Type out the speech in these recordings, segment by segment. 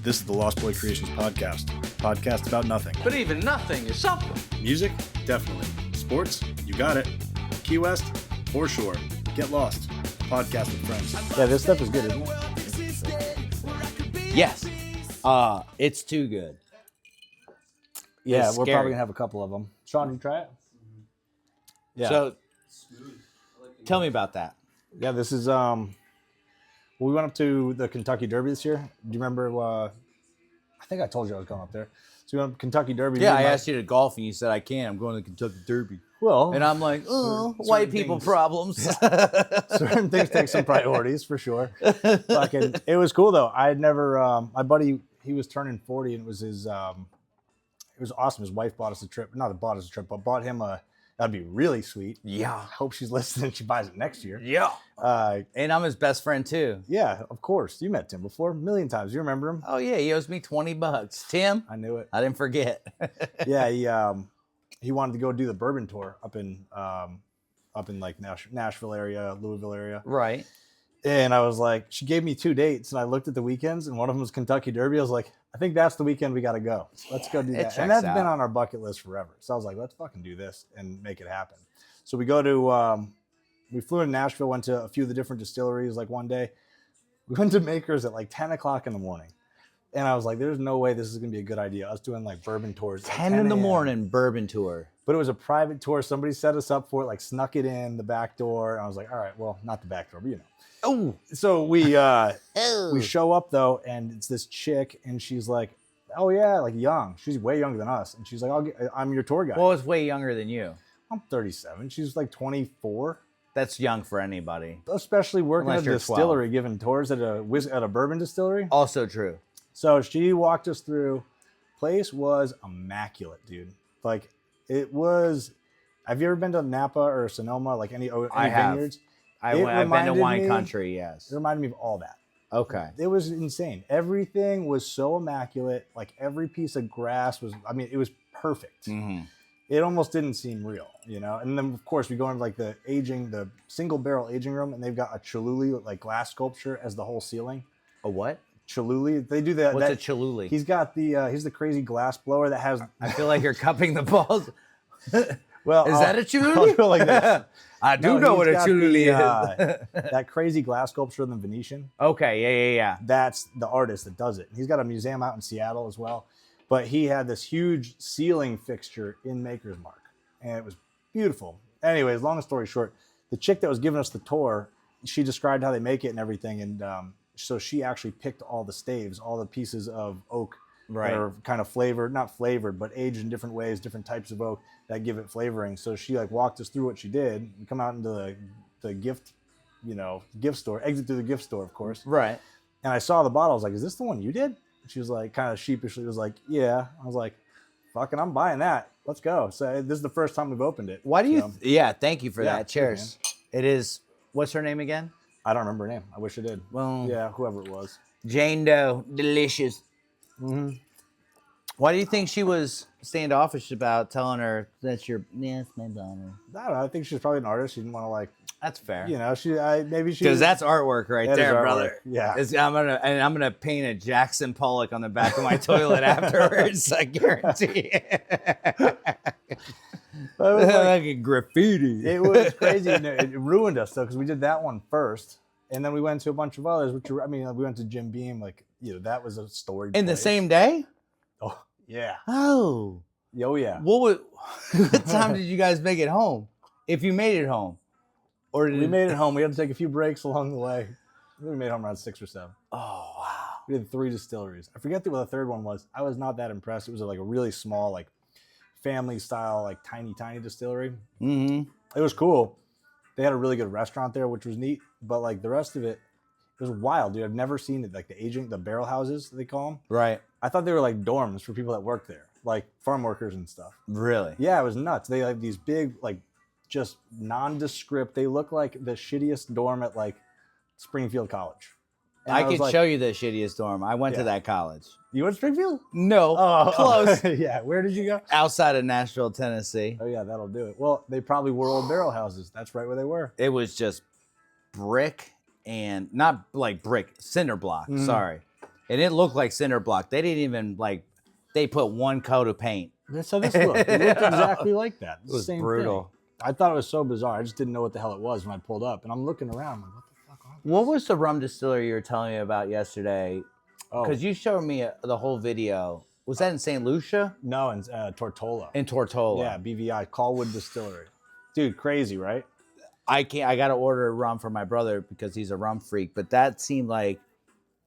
This is the Lost Boy Creations podcast. Podcast about nothing. But even nothing is something. Music? Definitely. Sports? You got it. Key West? For sure. Get lost. Podcast with friends. Yeah, this stuff is good, isn't it? Yes. It's too good. Yeah, It's we're scary. probably gonna have a couple of them. Sean, you try it? Yeah. So, tell me about that. Yeah, this is we went up to the Kentucky Derby this year. Do you remember? I think I told you I was going up there. So we went up to Kentucky Derby. Yeah, I asked you to golf and you said I can't. I'm going to Kentucky Derby. Well, And I'm like, oh, white people things. problems. certain things take some priorities for sure. Fucking, it was cool though. I had never. My buddy, he was turning 40, and it was his. It was awesome. His wife bought us a trip. Not bought us a trip, but bought him a. That'd be really sweet. Yeah. I hope she's listening and she buys it next year. Yeah. And I'm his best friend too. Yeah, of course. You met Tim before a million times. You remember him? Oh yeah, he owes me $20. Tim, I knew it. I didn't forget. Yeah, he wanted to go do the bourbon tour up in like Nashville area, Louisville area. Right. And I was like, she gave me 2 dates, and I looked at the weekends, and one of them was Kentucky Derby. I was like, I think that's the weekend we got to go. Let's go do that. checks And that's out. been on our bucket list forever. So I was like, let's fucking do this and make it happen. So we go to, we flew in Nashville, went to a few of the different distilleries. Like one day, we went to Makers at like 10 o'clock in the morning. And I was like, there's no way this is going to be a good idea. I was doing like bourbon tours. At 10 in the a.m. morning, bourbon tour. But it was a private tour. Somebody set us up for it, like snuck it in the back door. And I was like, all right, well, not the back door, but you know. Oh. So we show up though, and it's this chick, and she's like, oh yeah, like young. She's way younger than us. And she's like, I'm your tour guide. Well, it's way younger than you. I'm 37. She's like 24. That's young for anybody. Especially working Unless at a you're distillery, giving tours at a bourbon distillery. Also true. So she walked us through. Place was immaculate, dude. Like it was. Have you ever been to Napa or Sonoma? Like any I have. vineyards? I've been to reminded wine me- country, yes. It reminded me of all that. Okay. It was insane. Everything was so immaculate. Like every piece of grass was, I mean, it was perfect. Mm-hmm. It almost didn't seem real, you know? And then of course we go into like the single barrel aging room, and they've got a Choluli, like glass sculpture as the whole ceiling. A what? Choluli. They do that. What's a Choluli? He's got he's the crazy glass blower that has, I feel like you're cupping the balls. well, Is that a I'll Choluli? do it like this. I do No, know he's what a got Choluli the, is. that crazy glass sculpture in the Venetian. Okay, yeah. That's the artist that does it. He's got a museum out in Seattle as well. But he had this huge ceiling fixture in Maker's Mark, and it was beautiful. Anyways, long story short, the chick that was giving us the tour, she described how they make it and everything. And so she actually picked all the staves, all the pieces of oak Right. that are kind of flavored, not flavored, but aged in different ways, different types of oak that give it flavoring. So she like walked us through what she did. We come out into the gift store, exit through the gift store, of course. Right. And I saw the bottle. I was like, is this the one you did? She was like, kind of sheepishly was like, yeah. I was like, fucking, I'm buying that. Let's go. So this is the first time we've opened it. Why do you? So, Yeah, thank you for Yeah, that. Cheers. It is. What's her name again? I don't remember her name. I wish I did. Well, Yeah, whoever it was. Jane Doe. Delicious. Mm-hmm. Why do you think she was standoffish about telling her that's your? Yes, my daughter. I don't know. I think she's probably an artist. She didn't want to like, That's fair. you know, maybe she. Because that's artwork right That is there, artwork. brother. Yeah. I'm gonna paint a Jackson Pollock on the back of my toilet afterwards. I guarantee. But it was like, Like a graffiti. it was crazy. And it ruined us though, because we did that one first, and then we went to a bunch of others. Which were, I mean, we went to Jim Beam. Like, you know, that was a story. In the place. same day? Oh yeah. Oh. Oh yeah. What time did you guys make it home? If you made it home, or did We made it home. We had to take a few breaks along the way. I think we made it home around 6 or 7. Oh wow! We did 3 distilleries. I forget what the third one was. I was not that impressed. It was like a really small, like family style, like tiny distillery. Mm-hmm. It was cool. They had a really good restaurant there, which was neat. But like the rest of it, it was wild, dude. I've never seen it. Like the barrel houses, they call them. Right. I thought they were like dorms for people that work there, like farm workers and stuff. Really? Yeah, it was nuts. They like these big, like just nondescript. They look like the shittiest dorm at like Springfield College. And I was could like, show you the shittiest dorm. I went Yeah. to that college. You went to Springfield? No, Oh, close. Yeah. Where did you go? Outside of Nashville, Tennessee. Oh yeah, that'll do it. Well, they probably were old barrel houses. That's right where they were. It was just brick and not like brick, cinder block. Mhm. Sorry, And it looked like cinder block. They didn't even like. They put one coat of paint. That's how this looked. It looked exactly like that. It was Same brutal. thing. I thought it was so bizarre. I just didn't know what the hell it was when I pulled up, and I'm looking around. Like, what the fuck? What was the rum distillery you were telling me about yesterday? Oh, Because you showed me the whole video. Was that in St. Lucia? no, in Tortola. In Tortola. Yeah, BVI, Callwood Distillery. Dude, crazy, right? I got to order a rum for my brother because he's a rum freak. But that seemed like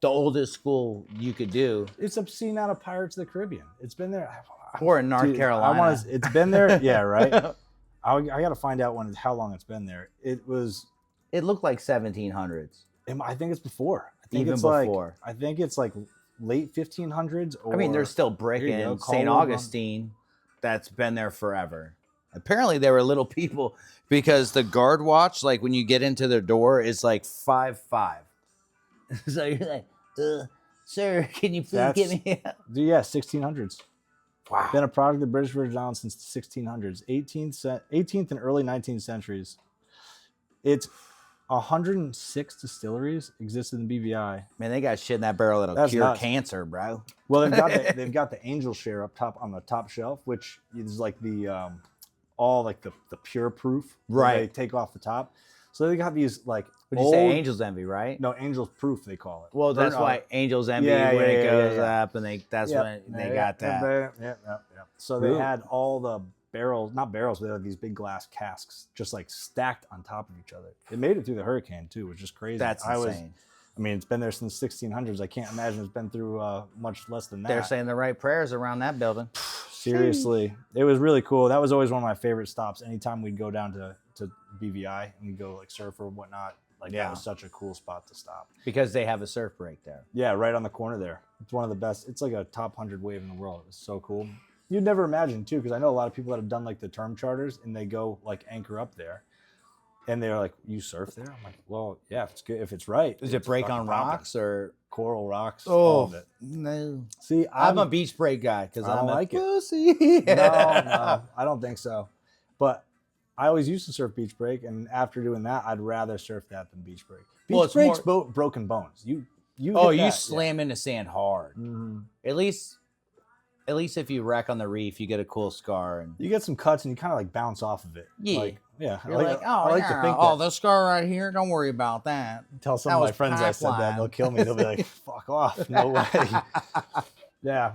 the oldest school you could do. It's obscene out of Pirates of the Caribbean. It's been there. Or in North Carolina. It's been there. Yeah, right. I got to find out how long it's been there. It looked like 1700s. I think it's before. I think Even it's before. I think it's like late 1500s. Or, I mean, there's still brick Here you go, in St. Callwood Augustine that's been there forever. Apparently, there were little people because the guard watch, like when you get into their door, is like 5'5". So you're like, sir, can you please get me out? Yeah, 1600s. Wow. Been a product of the British Virgin Islands since the 1600s, 18th and early 19th centuries. It's 106 distilleries existed in BVI. Man, they got shit in that barrel that'll That's cure nuts. cancer, bro. Well, they've got the Angel Share up top on the top shelf, which is like the all like the pure proof. Right. They take off the top. So they got these like Would you say Angel's Envy, right? No, Angel's Proof they call it. Well, that's why Angel's Envy when it goes up, and that's when they got that. Yeah. So they had all the barrels, not barrels, but they had these big glass casks just like stacked on top of each other. It made it through the hurricane too, which is crazy. That's insane. I mean, it's been there since 1600s. I can't imagine it's been through much less than that. They're saying the right prayers around that building. Seriously, it was really cool. That was always one of my favorite stops. Anytime we'd go down to BVI and we'd go like surf or whatnot, like that was such a cool spot to stop. Because they have a surf break there. Yeah, right on the corner there. It's one of the best. It's like a top 100 wave in the world. It was so cool. You'd never imagine too, because I know a lot of people that have done like the term charters and they go like anchor up there. And they're like, "You surf there?" I'm like, "Well, yeah, if it's good, if it's right." Is it break on rocks or coral rocks? All of it. No. See, I'm a beach break guy because I don't I'm like a it. pussy. No, I don't think so. But I always used to surf beach break, and after doing that, I'd rather surf that than beach break. Beach break's broken bones. You slam into sand hard. Mm-hmm. At least if you wreck on the reef, you get a cool scar and you get some cuts, and you kind of like bounce off of it. Yeah. You're the scar right here. Don't worry about that. Tell some of my friends I said that, they'll kill me. They'll be like, "Fuck off, no way." Yeah,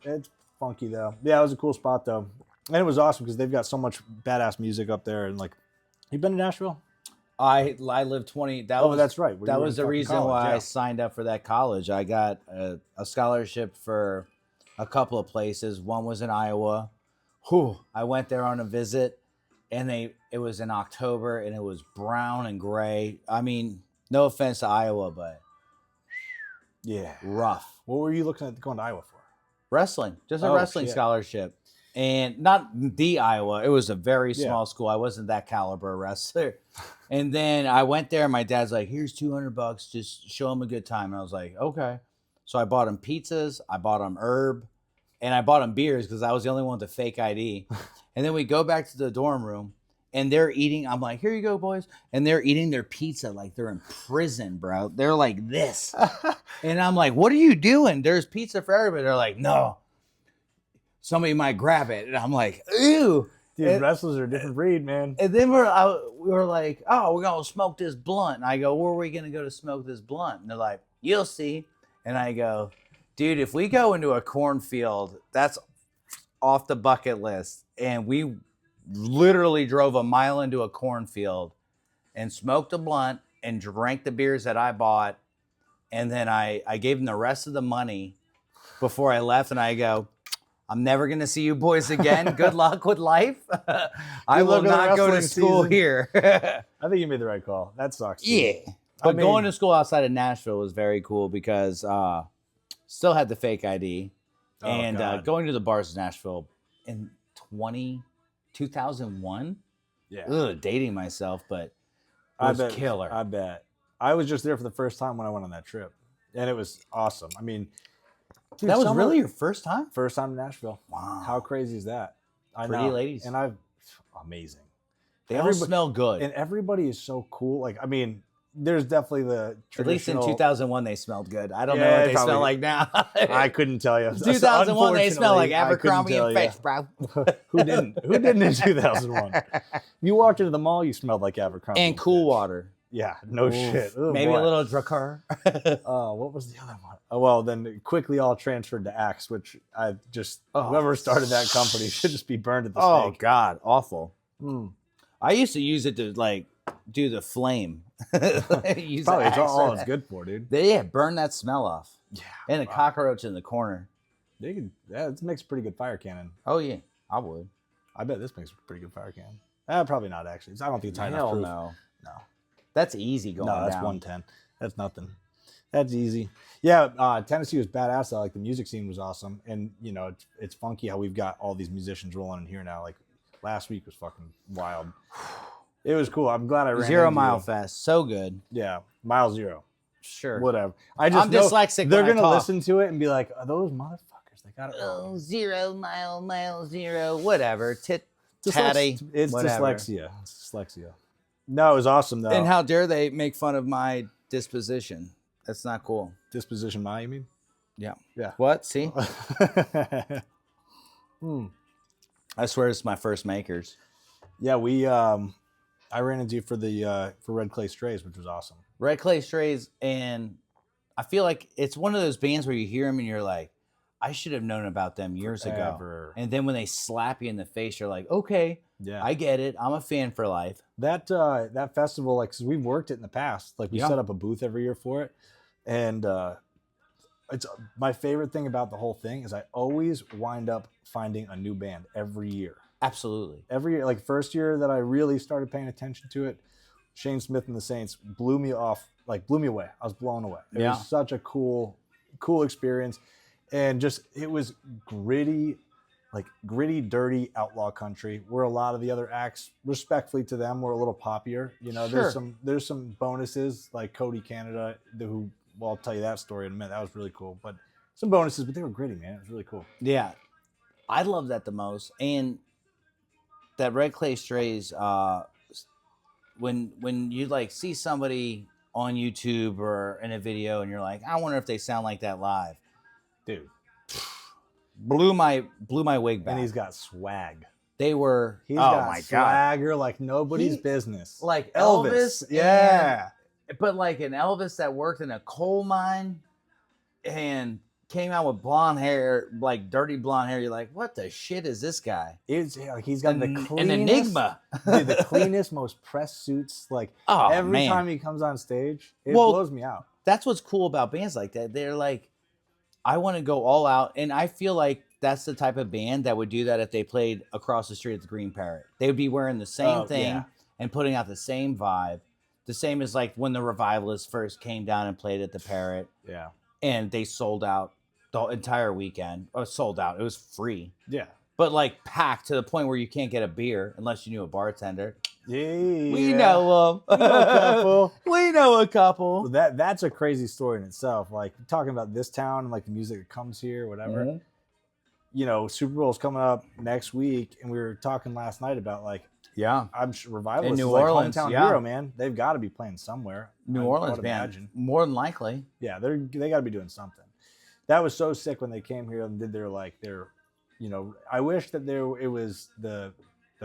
it's funky though. Yeah, it was a cool spot though, and it was awesome because they've got so much badass music up there. And like, you been to Nashville? I lived 20. That's right. That was the reason why I signed up for that college. I got a scholarship for a couple of places. One was in Iowa. I went there on a visit, and it was in October, and it was brown and gray. I mean, no offense to Iowa, but yeah, rough. What were you looking at going to Iowa for? Wrestling, just a wrestling scholarship. And not the Iowa. It was a very small school. I wasn't that caliber wrestler. And then I went there. And my dad's like, "Here's $200. Just show him a good time." And I was like, "Okay." So I bought him pizzas. I bought him herb. And I bought him beers because I was the only one with a fake ID. And then we go back to the dorm room. And they're eating. I'm like, "Here you go, boys." And they're eating their pizza like they're in prison, bro. They're like this. And I'm like, "What are you doing? There's pizza for everybody." They're like, "No. Somebody might grab it." And I'm like, "Ew." Dude, wrestlers are a different breed, man. And then we were like, "Oh, we're going to smoke this blunt." And I go, "Where are we going to go to smoke this blunt?" And they're like, "You'll see." And I go, "Dude, if we go into a cornfield, that's off the bucket list." And we literally drove a mile into a cornfield and smoked a blunt and drank the beers that I bought. And then I gave them the rest of the money before I left. And I go, "I'm never going to see you boys again. Good luck with life. I will not go to school here." I think you made the right call. That sucks. Yeah. But going to school outside of Nashville was very cool because still had the fake ID. And going to the bars in Nashville in 2001. Yeah. Dating myself, but it was killer. I bet. I was just there for the first time when I went on that trip. And it was awesome. I mean, dude, that was really your first time? First time in Nashville. Wow. How crazy is that? Pretty ladies. And amazing. They all smell good. And everybody is so cool. Like, I mean, there's definitely the At least in traditional. 2001 they smelled good. I don't know Yeah, what they probably- smell like now. I couldn't tell you. 2001 they smell like Unfortunately, Abercrombie I and couldn't Fitch, bro. tell you. Who didn't? Who didn't in 2001? You walked into the mall, you smelled like Abercrombie And cool Fitch. water. Yeah, no shit. Oh, Maybe boy. a little Drakkar. Oh, what was the other one? Oh, well, then it quickly all transferred to Axe, which I just whoever started that company should just be burned at the Oh stake. God, awful. Mm. I used to use it to like do the flame. Use Probably the it's axe all for it's that. good for, dude. Yeah, burn that smell off. Yeah, And the cockroach in the corner. They could. Yeah, it makes a pretty good fire cannon. Oh yeah, I would. I bet this makes a pretty good fire cannon. Probably not actually. I don't think it's high enough Hell proof. no. No. That's easy going No, that's down. 110. That's nothing. That's easy. Yeah, Tennessee was badass. Though. Like the music scene was awesome, and you know it's funky how we've got all these musicians rolling in here now. Like last week was fucking wild. It was cool. I'm glad I ran 0 into Mile you. Fest, so good. Yeah, mile zero. Sure. Whatever. I just I'm know dyslexic. they're when I gonna talk. listen to it and be like, "Are those motherfuckers? They got it wrong." Oh, 0 mile 0, whatever. Tatty. It's whatever. dyslexia. It's dyslexia. No, it was awesome though. And how dare they make fun of my disposition? That's not cool. Disposition, you mean? Yeah. Yeah. What? See? Hmm. I swear it's my first makers. Yeah, I ran into you for Red Clay Strays, which was awesome. Red Clay Strays, and I feel like it's one of those bands where you hear them and you're like, I should have known about them years ago. Forever. And then when they slap you in the face, you're like, okay, Yeah, I get it. I'm a fan for life. that festival, like, cause we've worked it in the past. Like, we set up a booth every year for it, and it's my favorite thing about the whole thing is I always wind up finding a new band every year. Absolutely. Every year, like first year that I really started paying attention to it, Shane Smith and the Saints blew me away. I was blown away. It was such a cool experience. And just, it was gritty, dirty outlaw country, where a lot of the other acts, respectfully to them, were a little poppier. You know, there's some bonuses like Cody Canada, I'll tell you that story in a minute. That was really cool. But some bonuses, but they were gritty, man. It was really cool. Yeah. I love that the most. And that Red Clay Strays, when you like see somebody on YouTube or in a video and you're like, I wonder if they sound like that live. Dude. Blew my wig back. And he's got swag. They were He's got swagger like nobody's business. Like Elvis. Yeah. But like an Elvis that worked in a coal mine and came out with blonde hair, like dirty blonde hair. You're like, what the shit is this guy? He's got the cleanest, an enigma. Dude, the cleanest, most pressed suits. Like every time he comes on stage, it blows me out. That's what's cool about bands like that. They're like, I want to go all out. And I feel like that's the type of band that would do that if they played across the street at the Green Parrot. They would be wearing the same thing and putting out the same vibe. The same as like when the Revivalists first came down and played at the Parrot. Yeah. And they sold out the entire weekend. Or sold out. It was free. Yeah. But like packed to the point where you can't get a beer unless you knew a bartender. Yeah. We know them. We know a couple. We know a couple. Well, that's a crazy story in itself. Like talking about this town and like the music that comes here, whatever. Mm-hmm. You know, Super Bowl's coming up next week, and we were talking last night about like, I'm sure Revivalist in New is like Orleans, hometown hero, man. They've got to be playing somewhere. New Orleans band, more than likely. Yeah, they got to be doing something. That was so sick when they came here and did their you know, I wish that it was the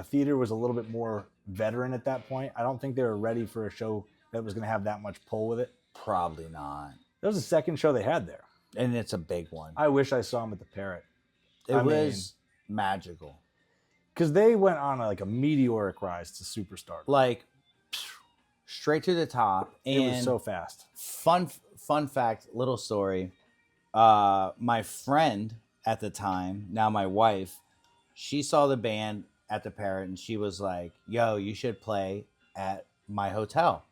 theater was a little bit more veteran at that point. I don't think they were ready for a show that was going to have that much pull with it. Probably not. That was the second show they had there, and it's a big one. I wish I saw them at the Parrot. It was magical because they went on a meteoric rise to superstar, like straight to the top. And it was so fast. Fun fact, little story. My friend at the time, now my wife, she saw the band at the Parrot and she was like, yo, you should play at my hotel.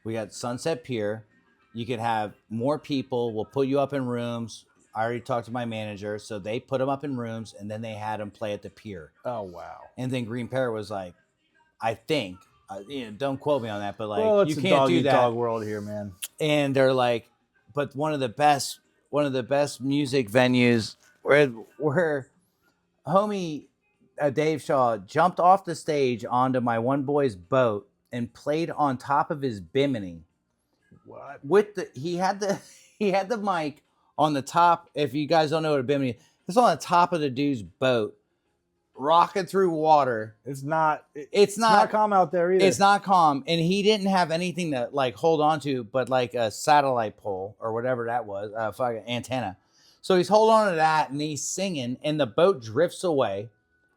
We got Sunset Pier. You could have more people. We'll put you up in rooms. I already talked to my manager. So they put them up in rooms and then they had them play at the Pier. Oh, wow. And then Green Parrot was like, I think, don't quote me on that, but like, it's you can't do that. Dog world here, man. And they're like, but one of the best music venues where homie Dave Shaw jumped off the stage onto my one boy's boat and played on top of his bimini What? he had the mic on the top. If you guys don't know what a bimini, it's on the top of the dude's boat, rocking through water. It's not calm out there either. It's not calm, and he didn't have anything to like hold on to, but like a satellite pole or whatever that was, fucking antenna. So he's holding on to that, and he's singing, and the boat drifts away,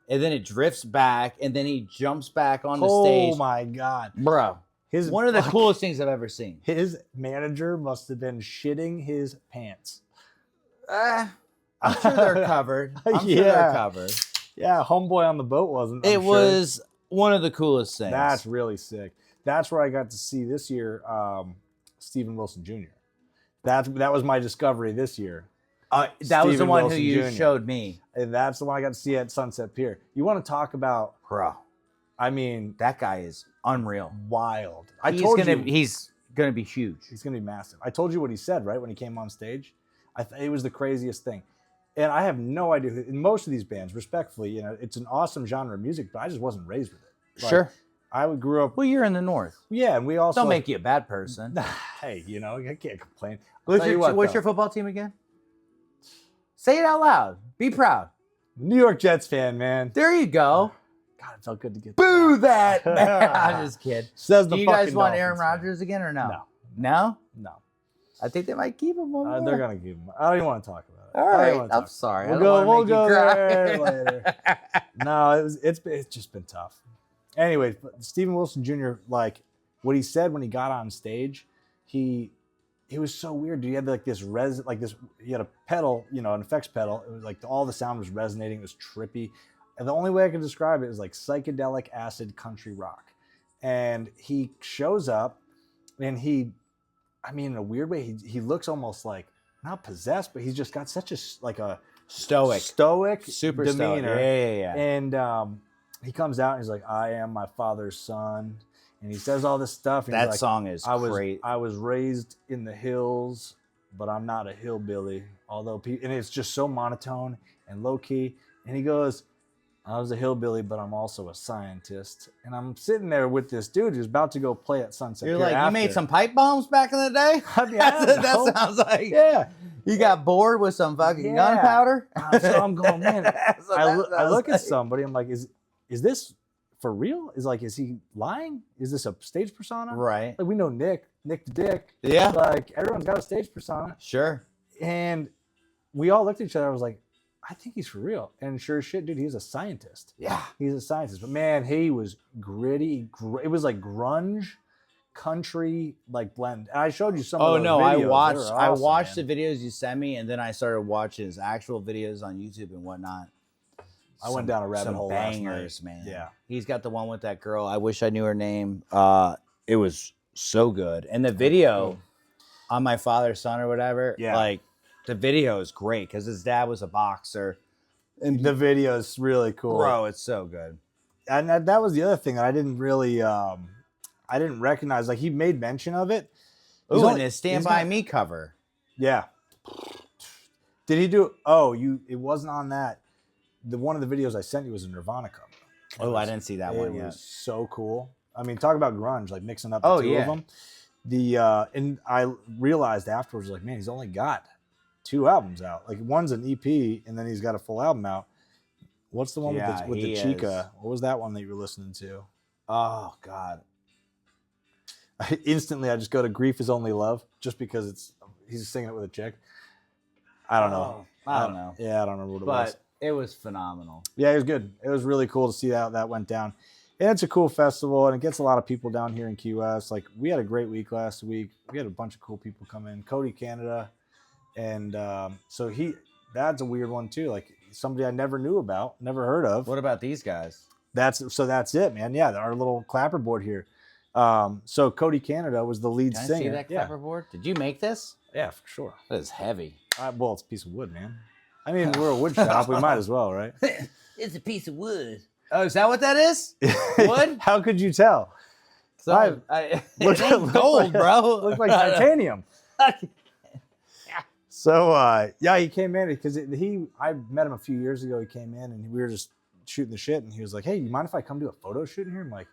and then it drifts back, and then he jumps back on the stage. Oh my God, bro! One of the coolest things I've ever seen. His manager must have been shitting his pants. I'm sure they're covered. I'm sure they're covered. Yeah, homeboy on the boat wasn't. It was one of the coolest things. That's really sick. That's where I got to see this year Stephen Wilson Jr. That was my discovery this year. That was the one who you showed me. And that's the one I got to see at Sunset Pier. You want to talk about, bro? I mean, that guy is unreal, wild. He's gonna be huge. He's gonna be massive. I told you what he said, right, when he came on stage. It was the craziest thing. And I have no idea. In most of these bands, respectfully, it's an awesome genre of music, but I just wasn't raised with it. Sure. I grew up. Well, you're in the North. Yeah, and we also don't make you a bad person. Hey, I can't complain. What's your football team again? Say it out loud. Be proud. New York Jets fan, man. There you go. God, it felt good to get. Boo that! Man. I'm just kidding. Says do you guys want Aaron Rodgers again or no? No. I think they might keep him on. They're gonna keep him. I don't even want to talk about it. All right, I'm sorry. We'll go there later. No, it's just been tough. Anyways, Stephen Wilson Jr., like what he said when he got on stage, he was so weird. Dude, he had like this he had a pedal, an effects pedal. It was like all the sound was resonating. It was trippy. And the only way I can describe it is like psychedelic acid country rock. And he shows up and in a weird way, he looks almost like not possessed, but he's just got such a stoic super demeanor. Stoic. Yeah. And he comes out and he's like, "I am my father's son," and he says all this stuff. And that song is great. I was raised in the hills, but I'm not a hillbilly. And it's just so monotone and low key. And he goes, "I was a hillbilly, but I'm also a scientist." And I'm sitting there with this dude who's about to go play at Sunset. You're like, you made some pipe bombs back in the day? That sounds like, yeah. You got bored with some fucking gunpowder? So I'm going, man. I look at somebody, I'm like, is this for real? Is he lying? Is this a stage persona? Right. Like we know Nick the Dick. Yeah. Like everyone's got a stage persona. Sure. And we all looked at each other. I was like, I think he's for real. And sure as shit, dude, he's a scientist. Yeah. He's a scientist. But man, he was gritty. It was like grunge, country, like blend. And I showed you some of those videos. I watched the videos you sent me, and then I started watching his actual videos on YouTube and whatnot. I went down a rabbit hole bangers, last night. Man. Yeah. He's got the one with that girl. I wish I knew her name. It was so good. And the video on My Father's Son or whatever, like the video is great because his dad was a boxer. And the video is really cool. Bro, it's so good. And that was the other thing that I didn't really I didn't recognize. Like he made mention of it. Ooh, and his Stand By Me cover. Yeah. Did he do it wasn't on that. One of the videos I sent you was a Nirvana cover. I didn't see that one yet. It was so cool. I mean, talk about grunge, like mixing up the two of them. And I realized afterwards, like, man, he's only got 2 albums out. Like one's an EP, and then he's got a full album out. What's the one with the Chica? What was that one that you were listening to? Oh God! Instantly, I just go to "Grief Is Only Love" just because he's singing it with a chick. I don't know. I don't know. Yeah, I don't remember what it was. But it was phenomenal. Yeah, it was good. It was really cool to see how that went down. And it's a cool festival, and it gets a lot of people down here in Key West. Like, we had a great week last week. We had a bunch of cool people come in. Cody Canada. And so that's a weird one, too. Like, somebody I never knew about, never heard of. What about these guys? That's it, man. Yeah, our little clapperboard here. So Cody Canada was the lead singer. Can I see that clapperboard? Did you make this? Yeah, for sure. That is heavy. Well, it's a piece of wood, man. I mean, we're a wood shop. We might as well, right? It's a piece of wood. Oh, is that what that is? Wood? How could you tell? So it ain't gold, bro. Looks like titanium. So, he came in because I met him a few years ago. He came in and we were just shooting the shit. And he was like, "Hey, you mind if I come do a photo shoot in here?" I'm like,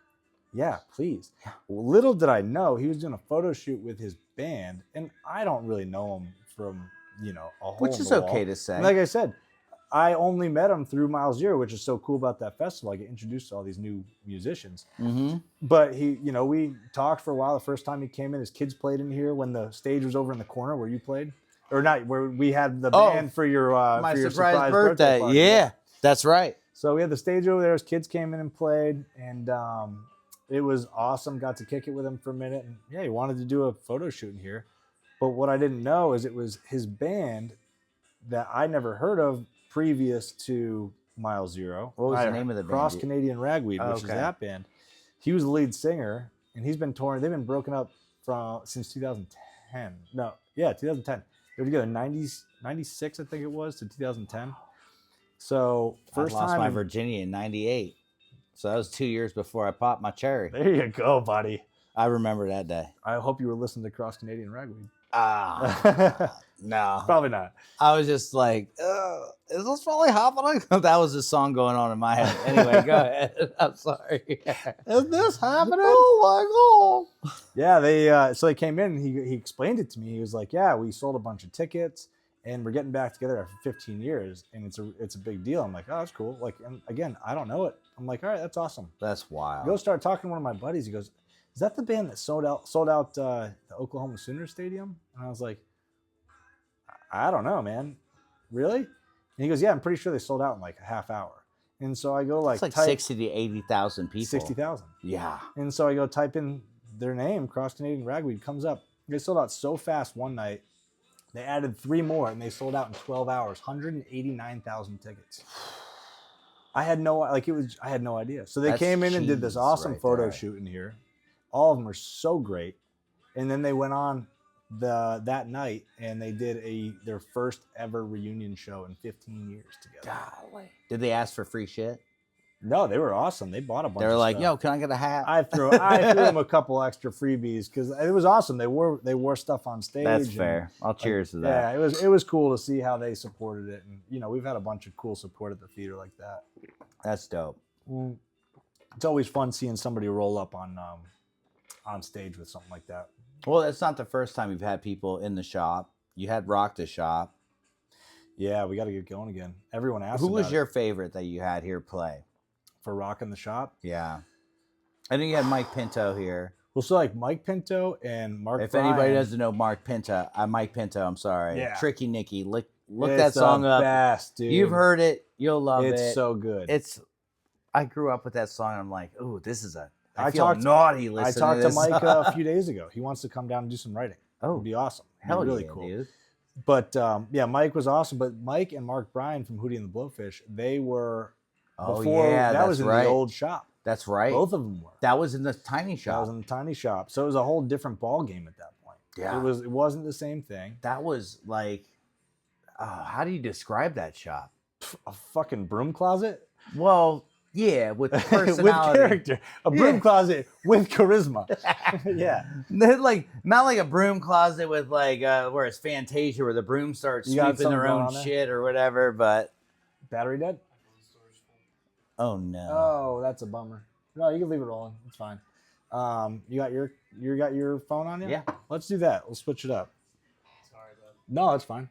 "Yeah, please." Well, little did I know he was doing a photo shoot with his band, and I don't really know him from, a hole Which in is the wall. okay to say. And like I said, I only met him through Miles Zero, which is so cool about that festival. I get introduced to all these new musicians. Mm-hmm. But he, we talked for a while. The first time he came in, his kids played in here when the stage was over in the corner where you played, or not, where we had the band for your surprise birthday party. Yeah, that's right. So we had the stage over there. His kids came in and played, and it was awesome. Got to kick it with him for a minute, and he wanted to do a photo shoot in here. But what I didn't know is it was his band that I never heard of previous to Mile Zero. What was the name of the band? Cross Canadian Ragweed, which is that band. He was the lead singer, and he's been touring. They've been broken up since 2010. 2010. They were together 96, I think it was, to 2010. So I lost my virginity in 98. So that was 2 years before I popped my cherry. There you go, buddy. I remember that day. I hope you were listening to Cross Canadian Ragweed. No. Probably not. I was just like, is this really happening? That was the song going on in my head. Anyway, go ahead. I'm sorry. Is this happening? Oh my God. Yeah, they came in and he explained it to me. He was like, yeah, we sold a bunch of tickets and we're getting back together after 15 years and it's a big deal. I'm like, oh, that's cool. Like, and again, I don't know it. I'm like, all right, that's awesome. That's wild. Go start talking to one of my buddies. He goes, is that the band that sold out the Oklahoma Sooners Stadium? And I was like, I don't know, man. Really? And he goes, yeah, I'm pretty sure they sold out in like a half hour. And so I go it's like 60 to 80,000 people. 60,000. Yeah. And so I go type in their name, Cross Canadian Ragweed, comes up. They sold out so fast one night. They added 3 more and they sold out in 12 hours, 189,000 tickets. I had no idea. So they came in and did this awesome photo shoot in here. All of them are so great. And then they went on that night and they did their first ever reunion show in 15 years together. Golly. Did they ask for free shit? No, they were awesome. They bought a bunch. They were of like, stuff. "Yo, can I get a hat?" I threw them a couple extra freebies because it was awesome. They wore stuff on stage. That's fair. I'll cheers to that. Yeah, it was cool to see how they supported it, and we've had a bunch of cool support at the theater like that. That's dope. It's always fun seeing somebody roll up on stage with something like that. Well, that's not the first time you've had people in the shop. You had Rock the Shop. Yeah, we got to get going again. Everyone asked. Who was your favorite that you had here play? For Rock in the Shop? Yeah. I think you had Mike Pinto here. Well, so like Mike Pinto and Mark If Bryan, anybody doesn't know Mike Pinto, I'm sorry. Yeah. Tricky Nicky. Look that song up. Best, dude. You've heard it. You'll love it. It's so good. I grew up with that song. And I'm like, ooh, this is I feel talked naughty listening I talked to to this. Mike a few days ago. He wants to come down and do some writing. Oh, it'd be awesome. Hell really yeah, cool. Dude. But yeah, Mike was awesome. But Mike and Mark Bryan from Hootie and the Blowfish, they were before that was in the old shop. That's right. Both of them were. That was in the tiny shop. That was in the tiny shop. So it was a whole different ball game at that point. Yeah. It wasn't the same thing. That was like, how do you describe that shop? A fucking broom closet? Well, yeah, with personality. With character. A broom closet with charisma. Yeah. Like not like a broom closet with like where it's Fantasia where the broom starts sweeping their own shit or whatever, but battery dead? Oh no. Oh, that's a bummer. No, you can leave it rolling. It's fine. You got your phone on you? Yeah. Let's do that. We'll switch it up. Sorry, bud. No, it's fine.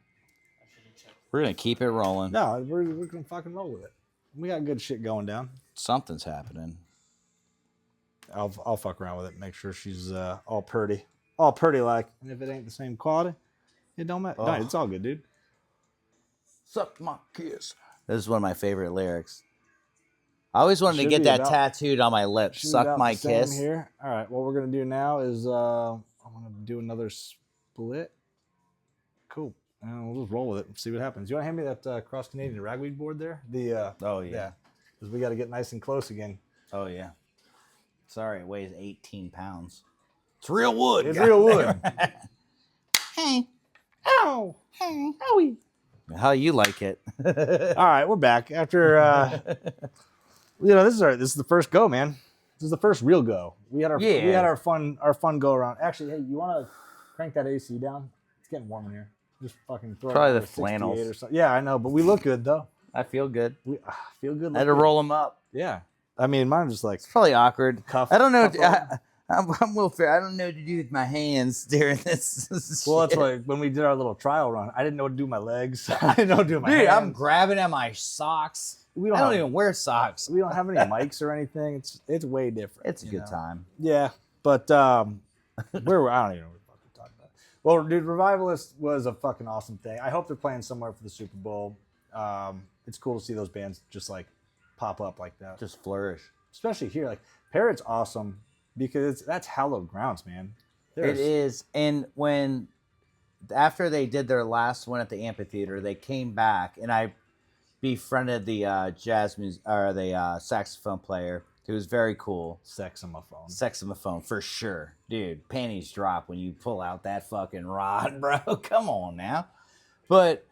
I should have checked. We're gonna keep it rolling. No, we're gonna fucking roll with it. We got good shit going down. Something's happening. I'll fuck around with it. Make sure she's all pretty like. And if it ain't the same quality, it don't matter. Oh. No, it's all good, dude. Suck my kiss. This is one of my favorite lyrics. I always wanted to Should get be that about- tattooed on my lips. Should be Suck about my the same kiss. here. All right, what we're gonna do now is I'm gonna do another split. Cool. And we'll just roll with it and see what happens. You want to hand me that Cross Canadian Ragweed board there? Oh yeah. Because we got to get nice and close again. Oh yeah. Sorry, it weighs 18 pounds. It's real wood. It's real wood. Hey. Ow. Hey. Howie. How you like it? All right, we're back after. This is the first go, man. This is the first real go. We had our fun go around. Actually, hey, you want to crank that AC down? It's getting warm in here. Just fucking throw Probably it the flannels or something. Yeah, I know, but we look good though. I feel good. We feel good. I had to roll them up. Yeah, I mean, mine just like It's probably awkward. cuff. I don't know. cuff I'm Will Ferrell. I don't know what to do with my hands during this. Well, that's shit. why when we did our little trial run, I didn't know what to do with my legs. I didn't know what to do with my Dude, hands. I'm grabbing at my socks. We I don't don't have- even wear socks. We don't have any mics or anything. It's way different. It's a you good know? time. Yeah, but where were I don't even know what the fuck we're talking about. Well, dude, Revivalist was a fucking awesome thing. I hope they're playing somewhere for the Super Bowl. It's cool to see those bands just like pop up like that, Just flourish. especially here. Like Parrot's awesome because that's hallowed grounds, man. It is. And when after they did their last one at the amphitheater, they came back, and I befriended the jazz music or the saxophone player, who was very cool. Saxophone for sure, dude. Panties drop when you pull out that fucking rod, bro. Come on now. But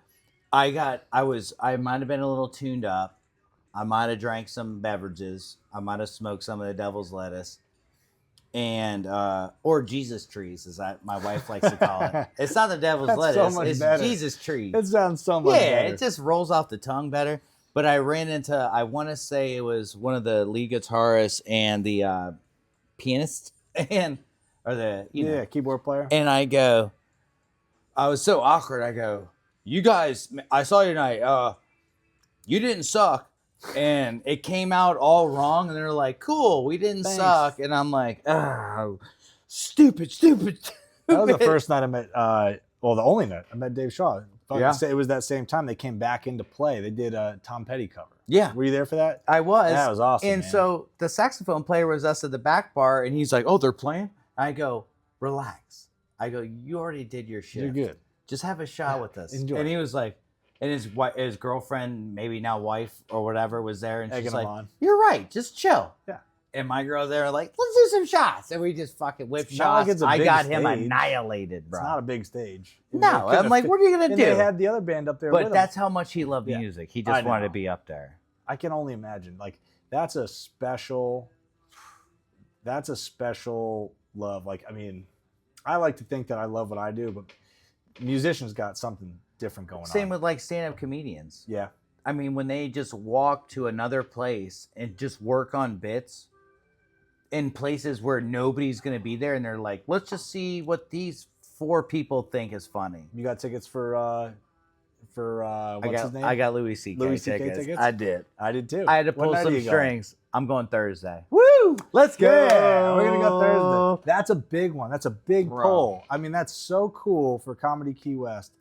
I might have been a little tuned up. I might have drank some beverages. I might have smoked some of the devil's lettuce. And or Jesus trees, as my wife likes to call it. It's not the devil's That's lettuce. so much It's better. Jesus trees. It sounds so much Yeah, better. it just rolls off the tongue better. But I ran into, I want to say it was one of the lead guitarists and the pianist, or the keyboard player. And I was so awkward. I go, you guys, I saw you tonight. You didn't suck. And it came out all wrong. And they're like, cool, we didn't Thanks. suck. And I'm like, oh, stupid. That was the first night I met, the only night I met Dave Shaw. Yeah. It was that same time they came back into play. They did a Tom Petty cover. Yeah. Were you there for that? I was. That was awesome. And man. so the saxophone player was us at the back bar, and he's like, oh, they're playing? I go, relax. I go, you already did your shit. You're good. Just have a shot with us. Enjoy. And he was like, and his girlfriend, maybe now wife or whatever, was there, and she's Egging him like, on. you're right, just chill. Yeah. And my girl there like, let's do some shots. And we just fucking whipped It's not like shots. it's a I big got him stage. annihilated, bro. It's not a big stage. No, I'm like, what are you going to And do? they had the other band up there with But them. that's how much he loved Yeah. music. He I just wanted know. to be up there. I can only imagine. Like that's a special love. Like, I mean, I like to think that I love what I do, but musicians got something different going on. Same with like stand-up comedians. Yeah. I mean, when they just walk to another place and just work on bits in places where nobody's going to be there, and they're like, let's just see what these 4 people think is funny. You got tickets for what's his name? I got Louis C.K. Louis C.K. tickets. tickets? I did. I did too. I had to What pull night are some you going? strings. I'm going Thursday. Woo! Let's go. Yeah, we're gonna go Thursday. That's a big one. That's a big Bro. pull. I mean, that's so cool for Comedy Key West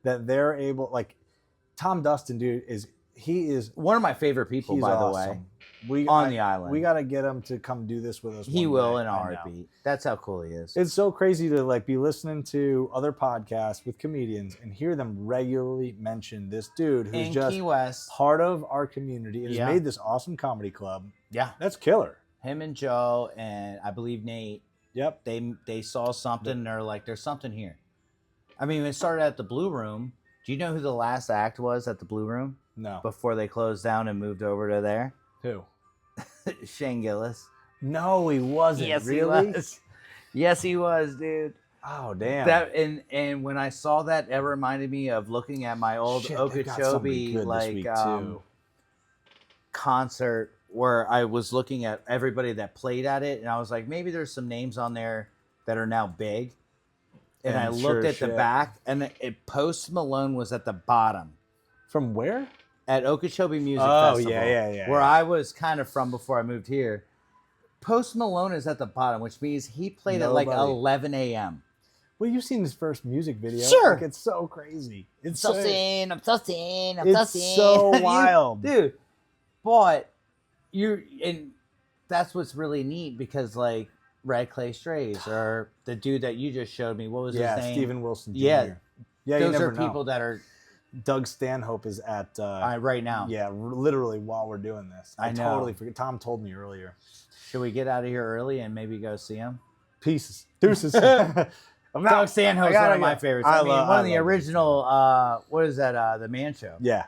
that they're able. Like Tom Dustin, dude, is One of my favorite people, he's by the awesome. way, on the island. We got to get him to come do this with us. He one will day. in a I know. heartbeat. That's how cool he is. It's so crazy to like be listening to other podcasts with comedians and hear them regularly mention this dude who's in just Key West. part of our community and Yeah. has made this awesome comedy club. Yeah. That's killer. Him and Joe and I believe Nate. Yep. They saw something and they're like, there's something here. I mean, it started at the Blue Room. Do you know who the last act was at the Blue Room No. before they closed down and moved over to there? Who? Shane Gillis. No, he wasn't. Yes, really? he was. Yes, he was, dude. Oh damn. That and when I saw that, it reminded me of looking at my old Shit, they've got somebody Okeechobee good this like week, too. concert where I was looking at everybody that played at it, and I was like, maybe there's some names on there that are now big. And I sure looked as at the shit. back, and Post Malone was at the bottom From where? at Okeechobee Music Oh, Festival. yeah. Where I was kind of from before I moved here. Post Malone is at the bottom, which means he played at like Nobody. 11 a.m. Well, you've seen his first music video. Sure. Like, it's so crazy. It's I'm so, I'm toasting, I'm it's toasting. so wild. Dude. But and that's what's really neat because like Red Clay Strays or the dude that you just showed me, what was his name? Stephen Wilson Jr. Yeah. Yeah, you Those never are people know. that are Doug Stanhope is at right now. yeah, literally while we're doing this. I know. Totally forget. Tom told me earlier. Should we get out of here early and maybe go see him? Pieces. Deuces. Doug Stanhope's one of my favorites. I mean, one of the love original, what is that, The Man Show. Yeah.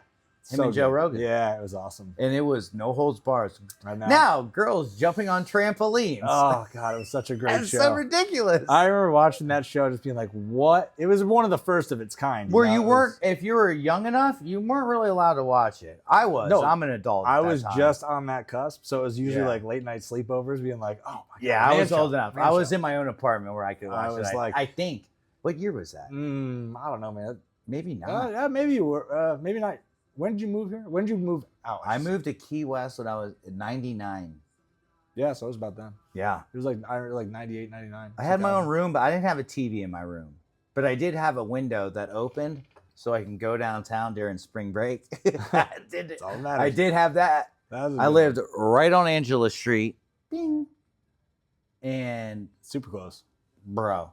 Him and Joe Rogan. Yeah, it was awesome. And it was no holds bars. I know. Now, girls jumping on trampolines. Oh God, it was such a great That's show. so ridiculous. I remember watching that show, just being like, "What?" It was one of the first of its kind. Where you weren't, if you were young enough, you weren't really allowed to watch it. I was. No, I'm an adult. I at that was time. just on that cusp, so it was usually Yeah. like late night sleepovers, being like, "Oh my God." Yeah, I was old enough. man I was show. in my own apartment where I could watch I was it. like- I think. What year was that? I don't know, man. Maybe not. Yeah, maybe you were. Maybe not. When did you move here? When did you move out? I moved to Key West when I was 99. Yeah, so it was about then. Yeah. It was like 98, 99. I had my own room, but I didn't have a TV in my room. But I did have a window that opened so I can go downtown during spring break. I did have that. I lived right on Angela Street. Bing. And super close. bro,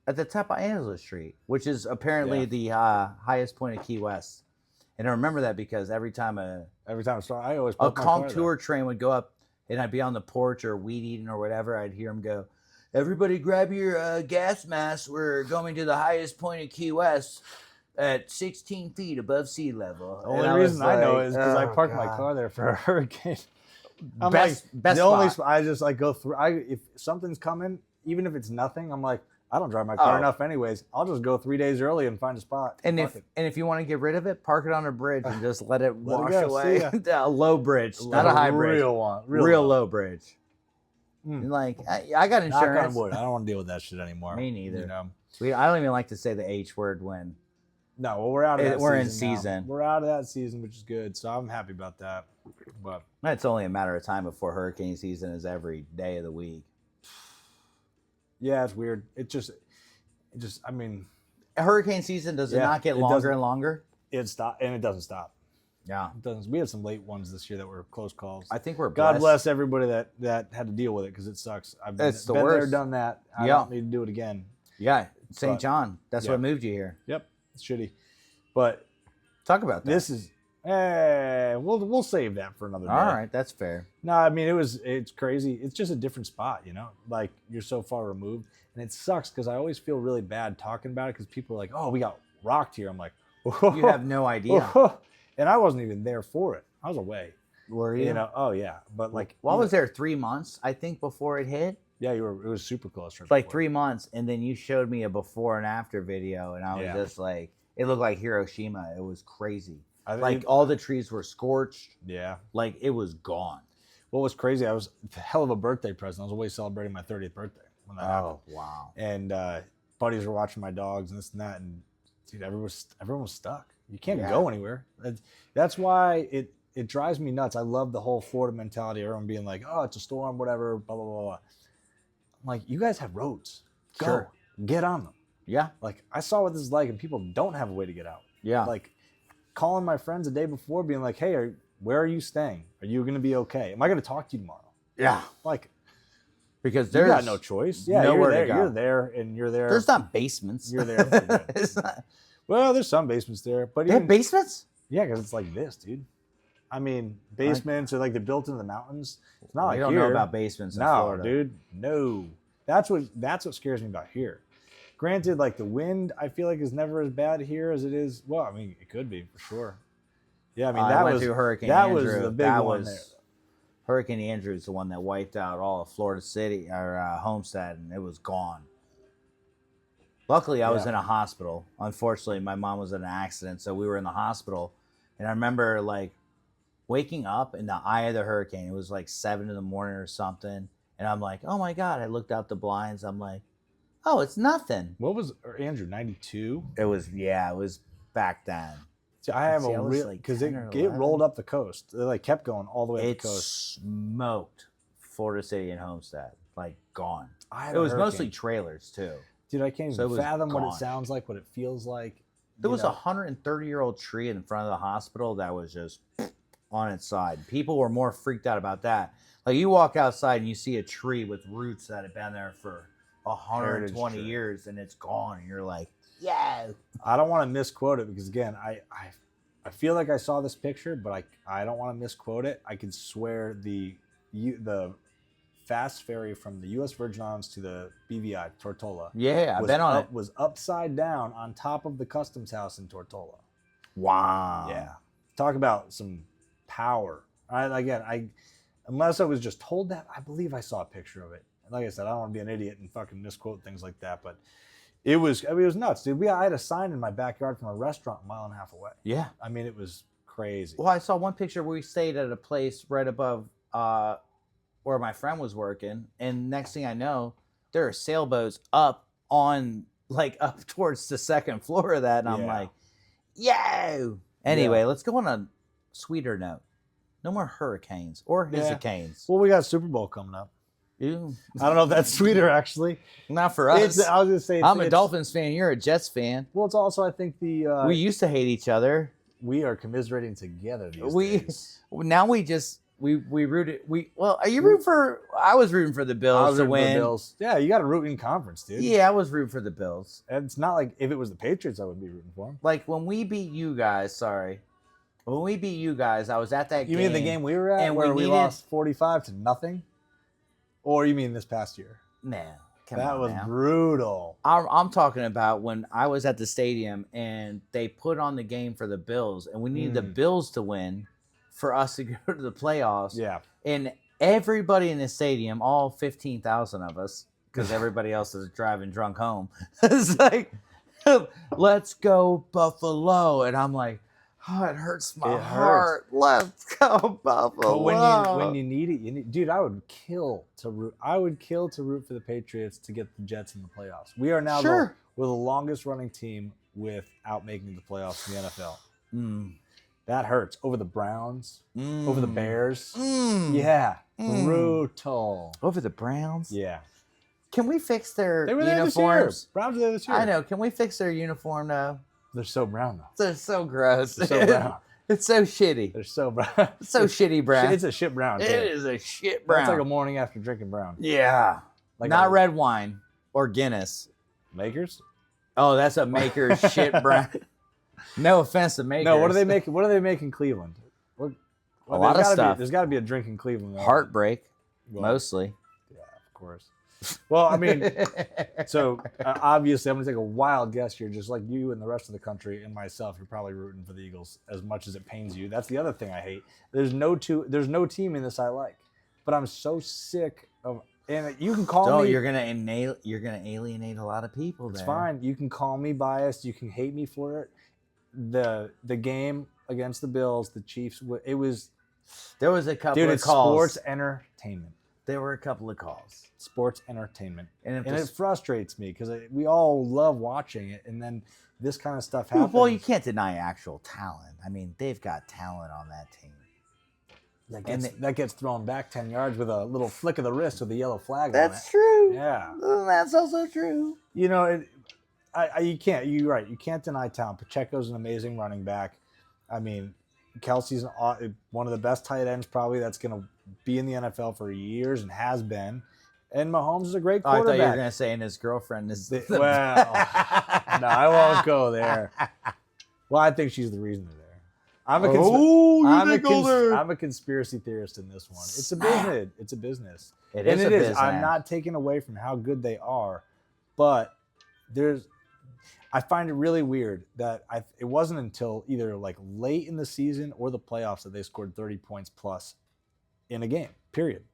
at the top of Angela Street, which is apparently the highest point of Key West. And I remember that because every time I always a park my car contour train would go up and I'd be on the porch or weed eating or whatever, I'd hear him go, "Everybody grab your gas mask. We're going to the highest point of Key West at 16 feet above sea level." The only reason I know is because I parked my car there for a hurricane. I'm Best the only spot. I just like go through. If something's coming, even if it's nothing, I'm like, I don't drive my car enough anyways. I'll just go 3 days early and find a spot. And Fuck it. if you want to get rid of it, park it on a bridge and just let it wash go. away. See ya. A low bridge, not a high bridge. Real one. Real low bridge. And like I got Knock on insurance. wood. I don't want to deal with that shit anymore. Me neither. You know? I don't even like to say the H word when No, well, we're out of that we're in season now. season. We're out of that season, which is good. So I'm happy about that. But it's only a matter of time before hurricane season is every day of the week. yeah, it's weird. I mean, Hurricane season does it not get it longer doesn't. and longer? it stopped and it doesn't stop. Yeah, It doesn't. We had some late ones this year that were close calls. I think we're God blessed. bless everybody that had to deal with it because it sucks. I've been, It's the been there, worst. done that. I Yeah. don't need to do it again. Yeah, St. But- John. That's yeah. what moved you here. Yep, it's shitty. But Talk about that. this is. We'll save that for another day. All right, that's fair. No, I mean it's crazy. It's just a different spot, you know. Like you're so far removed, and it sucks because I always feel really bad talking about it because people are like, "Oh, we got rocked here." I'm like, You have no idea. and I wasn't even there for it. I was away. Were you? You know? Oh yeah, but like, Well, I was there 3 months, I think, before it hit. Yeah, you were. It was super close. Right Like before. 3 months, and then you showed me a before and after video, and I was Yeah. just like, it looked like Hiroshima. It was crazy. I think- Like all the trees were scorched. Yeah. Like it was gone. What was crazy? I was a hell of a birthday present. I was away celebrating my 30th birthday when that happened. Wow. And buddies were watching my dogs and this and that, and dude, everyone was stuck. You can't Yeah. go anywhere. That's why it drives me nuts. I love the whole Florida mentality. Everyone being like, "Oh, it's a storm, whatever." Blah blah blah. Blah. I'm like, you guys have roads. Go Sure. get on them. Yeah. Like I saw what this is like, and people don't have a way to get out. Yeah. Like calling my friends the day before, being like, "Hey, where are you staying? Are you going to be okay? Am I going to talk to you tomorrow?" Yeah. Like. Because You there's got no choice. Yeah, nowhere you're to there. go. You're there, and you're there. There's not basements. You're there. For good. It's not, Well, there's some basements there, but they have even, basements? yeah, because it's like this, dude. I mean, basements are like they're built into the mountains. It's not We like don't here. know about basements in No, Florida. dude. No, that's what scares me about here. Granted, like the wind, I feel like is never as bad here as it is. Well, I mean, it could be for sure. Yeah, I mean I that went was through Hurricane that Andrew. was the big That one was- there. Hurricane Andrew is the one that wiped out all of Florida City or Homestead, and it was gone. Luckily, I was Yeah. in a hospital. Unfortunately, my mom was in an accident, so we were in the hospital. And I remember like waking up in the eye of the hurricane. It was like 7 a.m. or something, and I'm like, "Oh my god!" I looked out the blinds. I'm like, "Oh, it's nothing." What was Andrew 92? It was back then. See, I have See, I a was real like because 10 or it 11. rolled up the coast. It like kept going all the way up It the coast. smoked Florida City and Homestead, like gone. I had It a was hurricane. mostly trailers too. Dude, I can't So it even was fathom what gone. it sounds like, what it feels like. There you was know. a 130-year-old tree in front of the hospital that was just on its side. People were more freaked out about that. Like you walk outside and you see a tree with roots that have been there for 120 Heritage tree. years and it's gone. And you're like, yeah. I don't want to misquote it because again, I feel like I saw this picture, but I don't want to misquote it. I can swear the fast ferry from the U.S. Virgin Islands to the BVI Tortola Yeah, I've been on it. was upside down on top of the customs house in Tortola. Wow. Yeah, talk about some power. Unless I was just told that, I believe I saw a picture of it. And like I said, I don't want to be an idiot and fucking misquote things like that, but it was nuts, dude. I had a sign in my backyard from a restaurant a mile and a half away. Yeah. I mean, it was crazy. Well, I saw one picture where we stayed at a place right above where my friend was working, and next thing I know, there are sailboats up towards the second floor of that, and I'm like, yo. Anyway, let's go on a sweeter note. No more hurricanes or hurricanes. Well, we got Super Bowl coming up. Ew. I don't know if that's sweeter, actually. Not for us. I was going to say... I'm a Dolphins fan. You're a Jets fan. Well, it's also, I think, we used to hate each other. We are commiserating together these days. Now we rooted... are you rooting for... I was rooting for the Bills to win. For the Bills. Yeah, you got to root in conference, dude. Yeah, I was rooting for the Bills. And it's not like if it was the Patriots, I would be rooting for them. Like, when we beat you guys, When we beat you guys, I was at that game. You mean the game we were at where we lost 45-0? Or you mean this past year? Man, that was brutal. I'm talking about when I was at the stadium and they put on the game for the Bills, and we needed the Bills to win for us to go to the playoffs. Yeah. And everybody in the stadium, all 15,000 of us, because everybody else is driving drunk home, it's like, let's go Buffalo. And I'm like, oh, it hurts my heart. Let's go Buffalo. But when you need it, dude, I would kill to root. I would kill to root for the Patriots to get the Jets in the playoffs. We are now we're the longest running team without making the playoffs in the NFL. That hurts. Over the Browns, over the Bears. Yeah, brutal. Over the Browns? Yeah. Can we fix their uniforms? Browns were there this year. I know. Can we fix their uniform though? They're so brown, though. They're so gross. They're so brown. It's so shitty. They're so brown. It's so shitty brown. It's a shit brown. It is a shit brown. It's like a morning after drinking brown. Yeah. Like not red wine or Guinness. Makers? Oh, that's a Maker's shit brown. No offense to Makers. No, what do they make? What do they make in Cleveland? A lot of stuff. There's got to be a drink in Cleveland. Heartbreak, mostly. Yeah, of course. Well, I mean, so obviously, I'm going to take a wild guess here, just like you and the rest of the country and myself. You're probably rooting for the Eagles as much as it pains you. That's the other thing I hate. There's no team in this I like, but I'm so sick of. And you can call me. You're gonna alienate a lot of people. It's fine. You can call me biased. You can hate me for it. The game against the Bills, the Chiefs. It was. There was a couple of calls. Sports entertainment. There were a couple of calls. Sports entertainment. And it frustrates me because we all love watching it. And then this kind of stuff happens. Well, you can't deny actual talent. I mean, they've got talent on that team. That gets thrown back 10 yards with a little flick of the wrist with a yellow flag on it. That's true. Yeah. That's also true. You know, you're right. You can't deny talent. Pacheco's an amazing running back. I mean, Kelsey's one of the best tight ends probably that's going to be in the NFL for years and has been. And Mahomes is a great quarterback. I thought you were going to say, and his girlfriend is no, I won't go there. Well, I think she's the reason they're there. I'm a conspiracy theorist in this one. It's a business. It's a business. It is. I'm not taking away from how good they are, but I find it really weird that it wasn't until either like late in the season or the playoffs that they scored 30 points plus in a game. Period.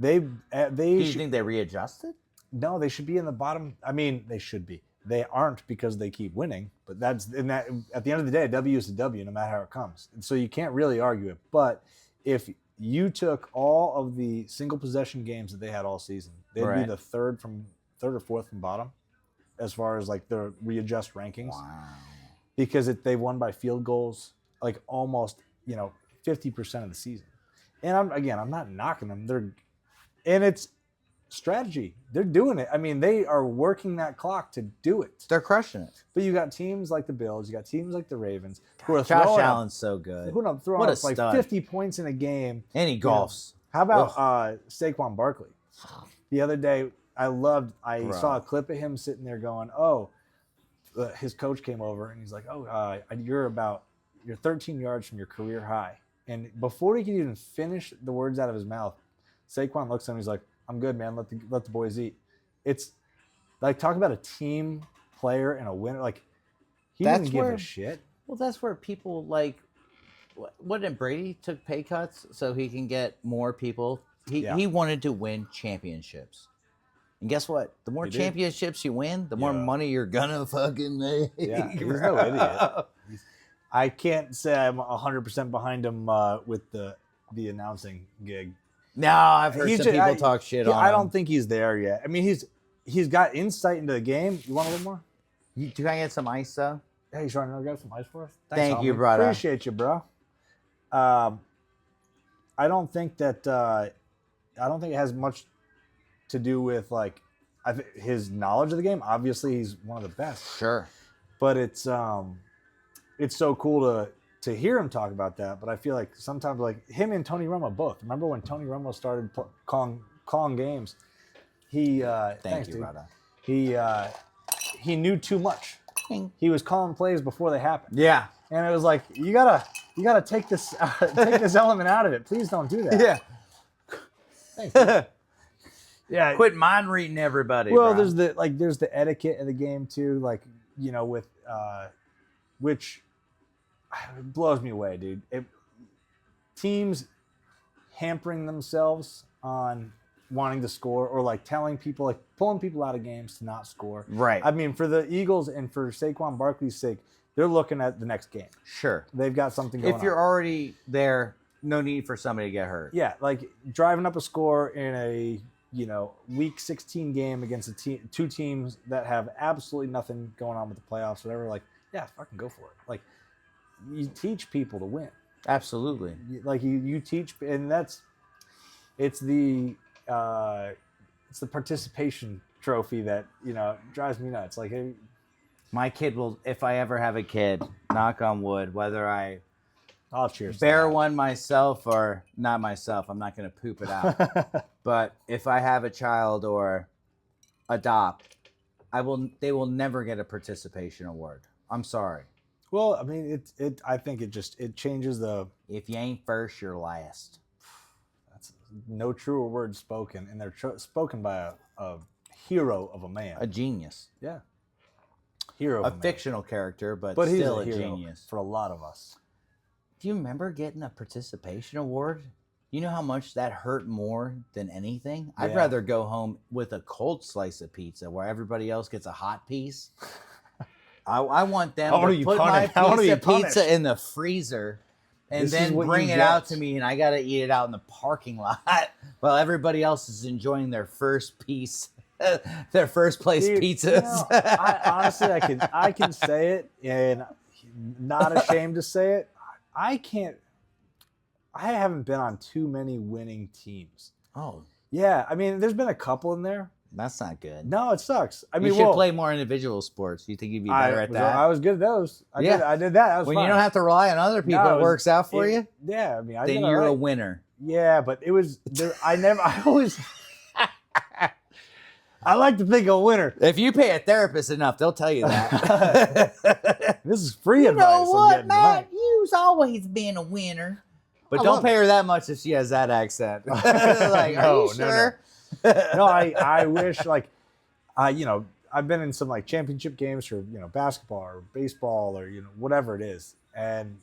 Do you think they readjusted? No, they should be in the bottom. I mean, they should be. They aren't because they keep winning. But at the end of the day, a W is a W, no matter how it comes. And so you can't really argue it. But if you took all of the single possession games that they had all season, they'd be the third or fourth from bottom, as far as like the readjust rankings. Wow. Because they won by field goals, like almost 50% of the season. And I'm not knocking them. And it's strategy. They're doing it. I mean, they are working that clock to do it. They're crushing it. But you got teams like the Bills, you got teams like the Ravens who are Josh Allen's so good. Who are throwing up like 50 points in a game. And he golfs. How about Saquon Barkley? The other day, I saw a clip of him sitting there going, his coach came over and he's like, you're 13 yards from your career high. And before he could even finish the words out of his mouth, Saquon looks at him. He's like, "I'm good, man. Let the boys eat." It's like, talk about a team player and a winner. Like, he didn't give a shit. Well, that's where people like Wouldn't Brady took pay cuts so he can get more people? Yeah. He wanted to win championships. And guess what? The more He did. championships you win, the more Yeah. money you're gonna fucking make. Yeah, he's no idiot. I can't say I'm 100% behind him with the announcing gig. No, I've heard He's some just- people talk shit on him. I don't think he's there yet. I mean, he's got insight into the game. You want a little more? Can I get some ice though? Hey, you trying to grab some ice for us? Thank you, homie. brother. Appreciate you, bro. I don't think that it has much to do with like his knowledge of the game. Obviously, he's one of the best. Sure. But it's so cool to hear him talk about that. But I feel like sometimes like him and Tony Romo both. Remember when Tony Romo started calling games? He Thank you, brother. He knew too much. He was calling plays before they happened. Yeah. And it was like, you gotta take this element out of it. Please don't do that. Yeah. Thanks, dude. Yeah. Quit mind reading everybody. Well, bro. there's the etiquette of the game too, like, you know, with which blows me away, dude. Teams hampering themselves on wanting to score, or like telling people, like pulling people out of games to not score. Right. I mean, for the Eagles and for Saquon Barkley's sake, they're looking at the next game. Sure. They've got something going on. If you're already there, no need for somebody to get hurt. Yeah, like driving up a score in a, you know, week 16 game against two teams that have absolutely nothing going on with the playoffs, whatever. Like, yeah, fucking go for it. Like, you teach people to win. Absolutely. Like you teach, and it's the participation trophy that, you know, drives me nuts. Like, hey, My kid will, if I ever have a kid, knock on wood, whether I I'll cheers. to bear that. one myself or not myself, I'm not going to poop it out. But if I have a child or adopt, they will never get a participation award. I'm sorry. Well, I mean, I think it changes the. If you ain't first, you're last. That's no truer words spoken, and they're spoken by a hero of a man. A genius. Yeah. Hero of A a man. fictional character, but But he's still a a hero genius. for a lot of us. Do you remember getting a participation award? You know how much that hurt more than anything? I'd Yeah. rather go home with a cold slice of pizza where everybody else gets a hot piece. I want them How are to you put my punished? How are piece you of pizza punished? in the freezer and This is then what bring you it out get. to me, and I got to eat it out in the parking lot while everybody else is enjoying their first piece, their first place Dude, pizzas. you know, honestly, I can say it, and not ashamed to say it. I haven't been on too many winning teams. Oh, Yeah, I mean, there's been a couple in there. that's not good. No, it sucks. I You mean, should well, play more individual sports. You think you'd be better at that? I was good at those. I Yeah. did that. That was When fun. you don't have to rely on other people, No, it works out for you. Yeah, I mean, I Then did you're all a right. winner. Yeah, but it was. I always. I like to think a winner. If you pay a therapist enough, they'll tell you that. This is free You advice. know I'm what, getting man? tonight. You've always been a winner. But I don't love pay her that much if she has that accent. Like, are No, you no, sure? No, I wish I've been in some like championship games for basketball or baseball or whatever it is, and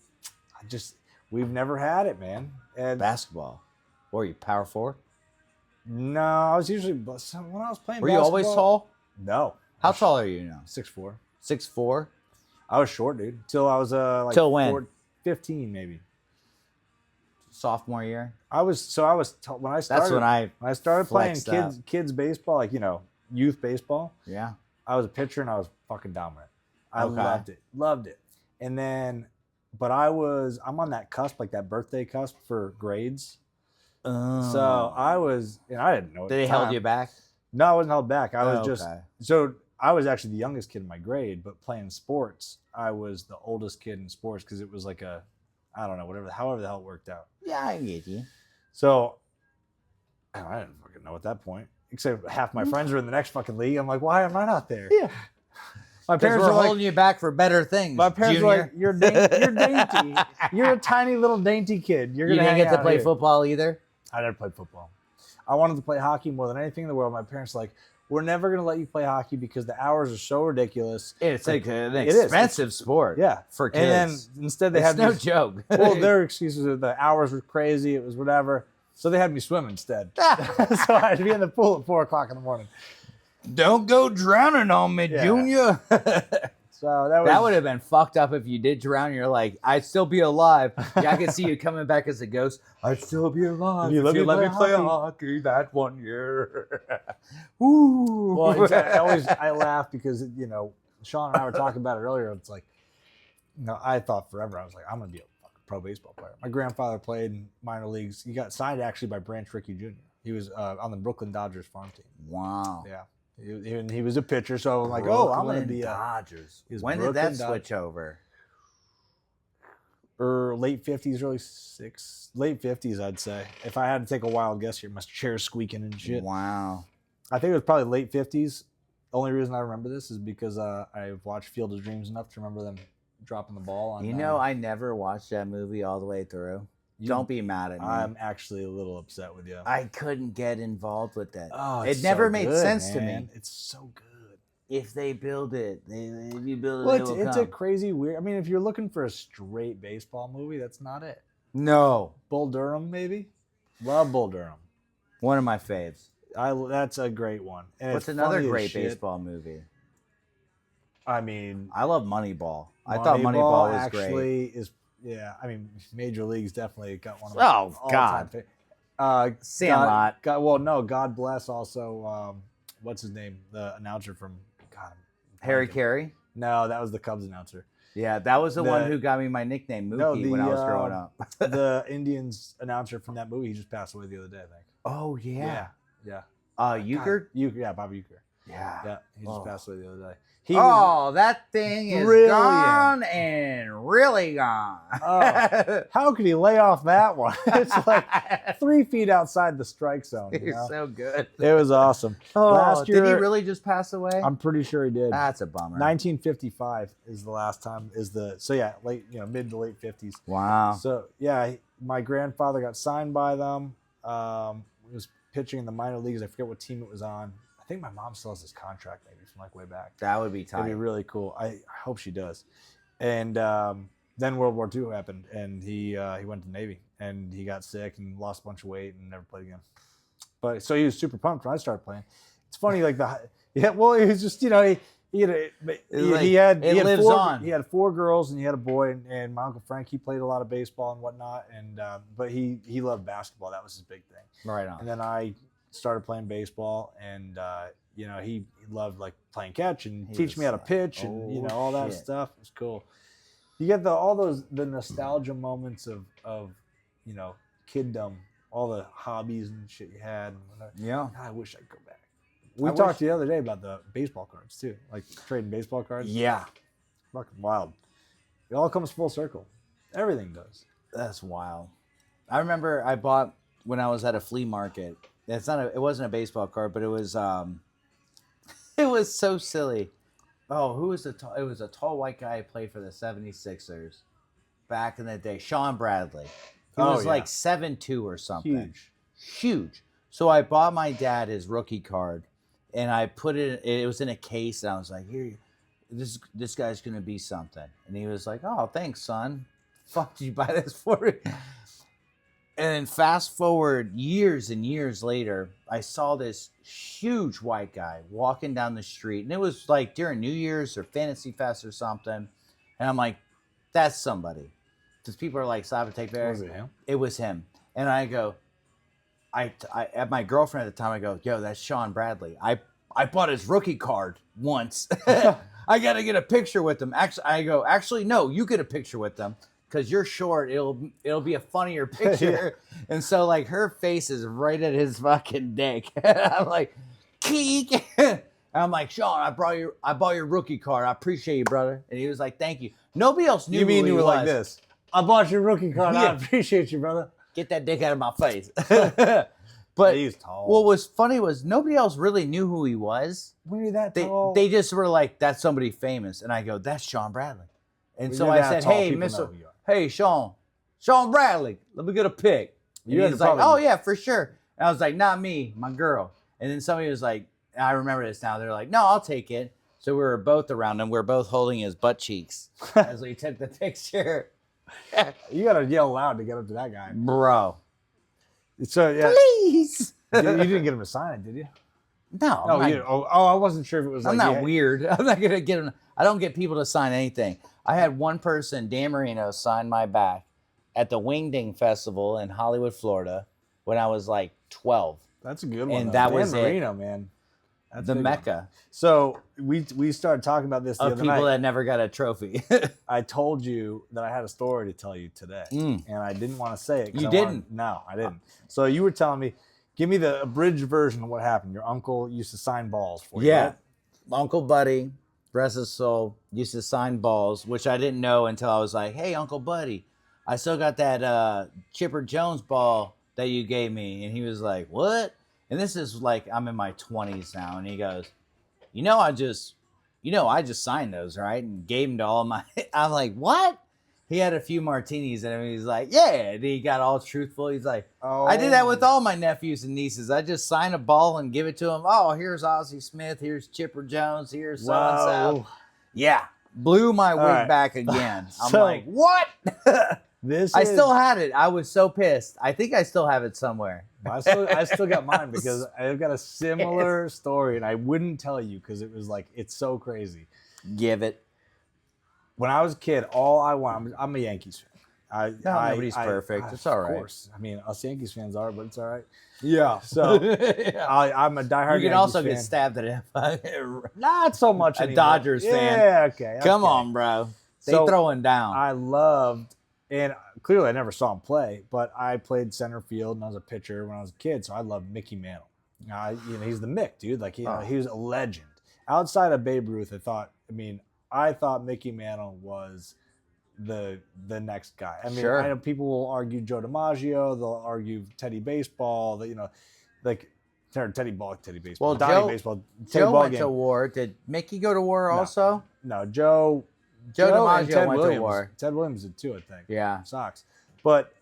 we've never had it, man. And Basketball. Or you power forward? no, I was usually when I was playing. Were you always basketball- tall? No. How tall are you now? 6'4". 6'4"? I was short, dude. Till I was Till when? 15 maybe. Sophomore year? When I started. That's when I When I started playing flexed out. kids baseball, like youth baseball. yeah. I was a pitcher and I was fucking dominant. I Okay. loved it. And then, but I'm on that cusp, like that birthday cusp for grades. So I was, and I didn't know. At Did the they held time. you back? No, I wasn't held back. I was Oh, just okay. so I was actually the youngest kid in my grade, but playing sports, I was the oldest kid in sports because it was like I don't know, however the hell it worked out. Yeah, I get you. So I didn't fucking know at that point. Except half my friends are in the next fucking league. I'm like, why am I not there? Yeah. My Because parents we're are like, holding you back for better things. my parents Junior. are like, you're dainty. You're a tiny little dainty kid. You're You gonna didn't hang get to out play here. football either? I never played football. I wanted to play hockey more than anything in the world. My parents were like, we're never going to let you play hockey because the hours are so ridiculous. It's like an It is. expensive sport. Yeah. For kids. And then instead they It's had no me, joke. well, their excuses are the hours were crazy. It was whatever. So they had me swim instead. So I had to be in the pool at 4 o'clock in the morning. Don't go drowning on me, Yeah. Junior. So that would have been fucked up if you did drown. You're like, I'd still be alive. Yeah, I can see you coming back as a ghost. I'd still be alive. If you let me play hockey that 1 year. Ooh. Well, exactly. I laugh because, you know, Sean and I were talking about it earlier. It's like, you know, I thought forever, I was like, I'm going to be a fucking pro baseball player. My grandfather played in minor leagues. He got signed actually by Branch Rickey Jr. He was on the Brooklyn Dodgers farm team. Wow. Yeah. He was a pitcher, so I'm like, oh, I'm going to be a Dodgers. Brooklyn When did that Dodgers. switch over? Late 50s, late 50s, I'd say. If I had to take a wild guess here, my chair's squeaking and shit. Wow. I think it was probably late 50s. The only reason I remember this is because I've watched Field of Dreams enough to remember them dropping the ball on. You know, I never watched that movie all the way through. Don't be mad at me. I'm actually a little upset with you. I couldn't get involved with that. Oh, it it's never so made good, sense to man. me. It's so good. If they build it, if you build it, Well, they will it's a come. crazy weird. I mean, if you're looking for a straight baseball movie, that's not it. No. Bull Durham, maybe. Love Bull Durham. One of my faves. That's a great one. And What's it's another funny as great shit. baseball movie? I mean, I love Moneyball. I thought Moneyball was actually great. is. Yeah, I mean, Major League's definitely got one of Oh, all-time God. Sandlot. God bless also. What's his name? The announcer from God. Harry Carey? No, that was the Cubs announcer. Yeah, that was the one who got me my nickname, Mookie, when I was growing up. The Indians announcer from that movie, he just passed away the other day, I think. Oh, yeah. Yeah. Euchre? Yeah, Bobby Euchre. Yeah. Yeah, he just passed away the other day. That thing is brilliant. gone and really gone. Oh, how could he lay off that one? It's like 3 feet outside the strike zone. You He's know? so good. It was awesome. Last year, did he really just pass away? I'm pretty sure he did. That's a bummer. 1955 is the last time. Mid to late 50s. Wow. So yeah, my grandfather got signed by them. He was pitching in the minor leagues. I forget what team it was on. I think my mom still has his contract, maybe from like way back. That would be tight. That'd be really cool. I hope she does. And then World War II happened, and he went to the Navy, and he got sick and lost a bunch of weight and never played again. But so he was super pumped when I started playing. It's funny, like he was just he had 4 girls and he had a boy, and my Uncle Frank, he played a lot of baseball and whatnot, and but he loved basketball. That was his big thing. Right on. And then I started playing baseball, and he loved like playing catch and teach me how to pitch and all that stuff. It was cool. You get the nostalgia moments of kiddom, all the hobbies and shit you had. Yeah. I wish I could go back. We talked the other day about the baseball cards too, like trading baseball cards. Yeah. Fucking wild. It all comes full circle. Everything does. That's wild. I remember I bought when I was at a flea market. It wasn't a baseball card, but it was it was so silly. Oh, who was it was a tall white guy who played for the 76ers back in the day, Sean Bradley. He was like 7'2" or something. Huge. So I bought my dad his rookie card, and I put it was in a case, and I was like, here, this guy's gonna be something. And he was like, oh, thanks, son. Fuck, did you buy this for me? And then fast forward years and years later, I saw this huge white guy walking down the street. And it was like during New Year's or Fantasy Fest or something. And I'm like, that's somebody. Because people are like, stop and take care. Was it him? It was him. And I go, I at my girlfriend at the time, I go, yo, that's Sean Bradley. I bought his rookie card once. I got to get a picture with him. Actually, no, you get a picture with them. Because you're short, it'll be a funnier picture. And so like her face is right at his fucking dick. I'm like, keek. And I'm like, Sean, I bought your rookie card. I appreciate you, brother. And he was like, thank you. Nobody else knew. You mean who you he were was. like this? I bought your rookie card. Yeah. I appreciate you, brother. Get that dick out of my face. But He's tall. what was funny was nobody else really knew who he was. When you're that tall, They just were like, that's somebody famous. And I go, that's Sean Bradley. And When so you're I that said, tall, hey, people know Mr. who you are. Hey, Sean Bradley, let me get a pic. And You had he's to like, probably- oh, yeah, for sure. And I was like, not me, my girl. And then somebody was like, I remember this now. They're like, no, I'll take it. So we were both around him. We were both holding his butt cheeks as we took the picture. You gotta yell loud to get up to that guy, Bro. So yeah, Please. you didn't get him to sign it, did you? No. Oh, I wasn't sure if it was. I'm like, not weird. I'm not gonna get him. I don't get people to sign anything. I had one person, Dan Marino, sign my back at the Wingding Festival in Hollywood, Florida, when I was like 12. That's a good one. And though. that Dan was Marino, man. That's the a big Mecca one. So we started talking about this the of other people night. that never got a trophy. I told you that I had a story to tell you today, and I didn't want to say it. You didn't? No, I didn't. So you were telling me, give me the abridged version of what happened. Your uncle used to sign balls for you. Yeah. Right? Uncle Buddy, rest his soul, used to sign balls, which I didn't know until I was like, hey, Uncle Buddy, I still got that Chipper Jones ball that you gave me. And he was like, what? And this is like, I'm in my 20s now. And he goes, I just signed those, right? And gave them to all my, I'm like, what? He had a few martinis in him. He's like, yeah. And he got all truthful. He's like, I did that with all my nephews and nieces. I just sign a ball and give it to them. Oh, here's Ozzie Smith. Here's Chipper Jones. Here's so-and-so. Yeah. Blew my wig back again. I'm like, what? I still had it. I was so pissed. I think I still have it somewhere. I still got mine because I've got a similar story, and I wouldn't tell you because it was like, it's so crazy. Give it. When I was a kid, all I want, I'm a Yankees fan. Nobody's perfect. It's all right. Of course. I mean, us Yankees fans are, but it's all right. Yeah. So I'm a diehard. You can also get stabbed at Not so much. A Dodgers fan. Yeah. Okay. Come on, bro. They throwing down. I loved, and clearly I never saw him play, but I played center field and I was a pitcher when I was a kid, so I loved Mickey Mantle. He's the Mick, dude. Like he was a legend. Outside of Babe Ruth, I thought Mickey Mantle was the next guy. I mean, sure. I know people will argue Joe DiMaggio, they'll argue Teddy Baseball, Teddy Baseball. Well, Donnie Baseball. Joe went to war. Did Mickey go to war also? No, Joe DiMaggio Ted went Williams. to war. Ted Williams did too, I think. Yeah. Sox. But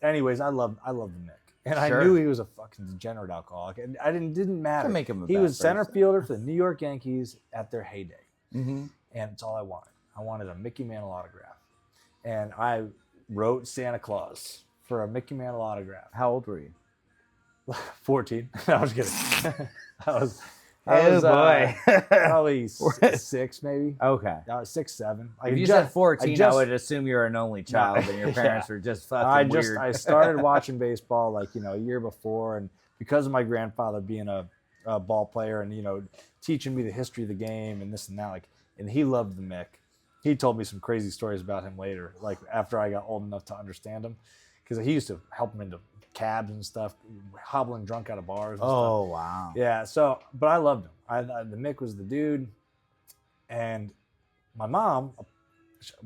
anyways, I love the Mick. And sure. I knew he was a fucking degenerate alcoholic. And didn't matter. Make him he was center person. fielder for the New York Yankees at their heyday. Mm-hmm. And it's all I wanted. I wanted a Mickey Mantle autograph. And I wrote Santa Claus for a Mickey Mantle autograph. How old were you? 14. I was kidding. I was probably 6, maybe. Okay. 6, 7. If you said 14, I would assume you were an only child and your parents were just fucking weird. I started watching baseball a year before, and because of my grandfather being a ball player and teaching me the history of the game and this and that, and he loved the Mick. He told me some crazy stories about him later, after I got old enough to understand him, because he used to help him into cabs and stuff, hobbling drunk out of bars and stuff. Oh, wow. Yeah, but I loved him. The Mick was the dude. And my mom,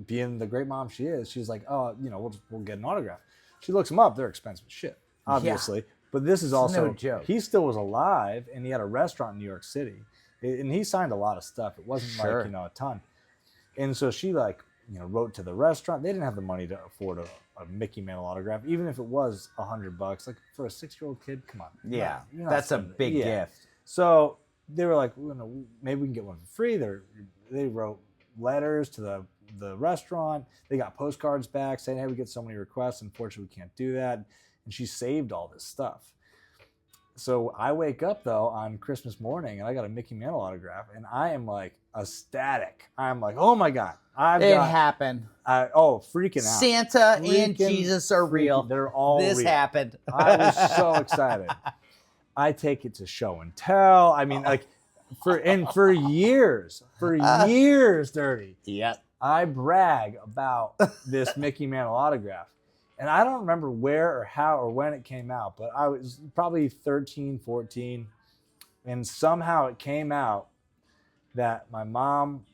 being the great mom she is, she's like, oh, we'll get an autograph. She looks him up. They're expensive as shit, obviously. Yeah. But this is also, no joke. He still was alive, and he had a restaurant in New York City. And he signed a lot of stuff. It wasn't a ton. And so she wrote to the restaurant. They didn't have the money to afford a Mickey Mantle autograph, even if it was $100. For a 6-year-old kid, come on. Yeah, that's a big gift. So they were like, maybe we can get one for free. They wrote letters to the restaurant. They got postcards back saying, hey, we get so many requests. Unfortunately, we can't do that. And she saved all this stuff. So I wake up, though, on Christmas morning, and I got a Mickey Mantle autograph, and I am, ecstatic. I'm like, oh, my God. It happened. Freaking out. Santa and Jesus are real. They're all real. This happened. I was so excited. I take it to show and tell. I mean, for years, Dirty. Yep. I brag about this Mickey Mantle autograph. And I don't remember where or how or when it came out, but I was probably 13, 14. And somehow it came out that my mom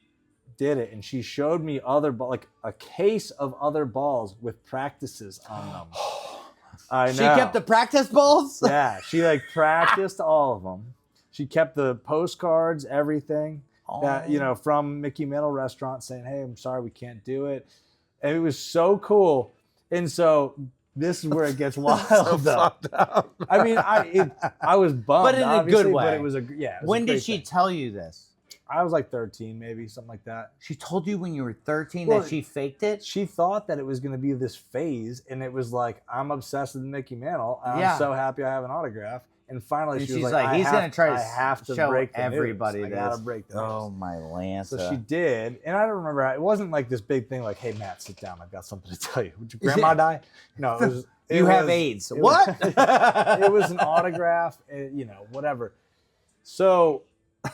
did it, and she showed me a case of other balls with practices on them. I know. She kept the practice balls? Yeah, she practiced all of them. She kept the postcards, everything that from Mickey Mantle restaurant saying, "Hey, I'm sorry we can't do it." And it was so cool. And so This is where it gets So wild. though. fucked up. I mean, I was bummed, But in a good obviously, way. But it was a yeah. It was When a did great she thing. tell you this? I was like 13, maybe something like that. She told you when you were 13 Well, that she faked it? She thought that it was going to be this phase, and it was like, I'm obsessed with Mickey Mantle. And Yeah. I'm so happy I have an autograph. And finally, And she she's was like, like, he's going to try I to have to show break the everybody news. this. I gotta break the news. Oh, my Lanta. So she did, and I don't remember. It wasn't like this big thing, like, "Hey Matt, sit down. I've got something to tell you." Would your grandma die? No, it was. You have AIDS. It What? it was an autograph, whatever. So,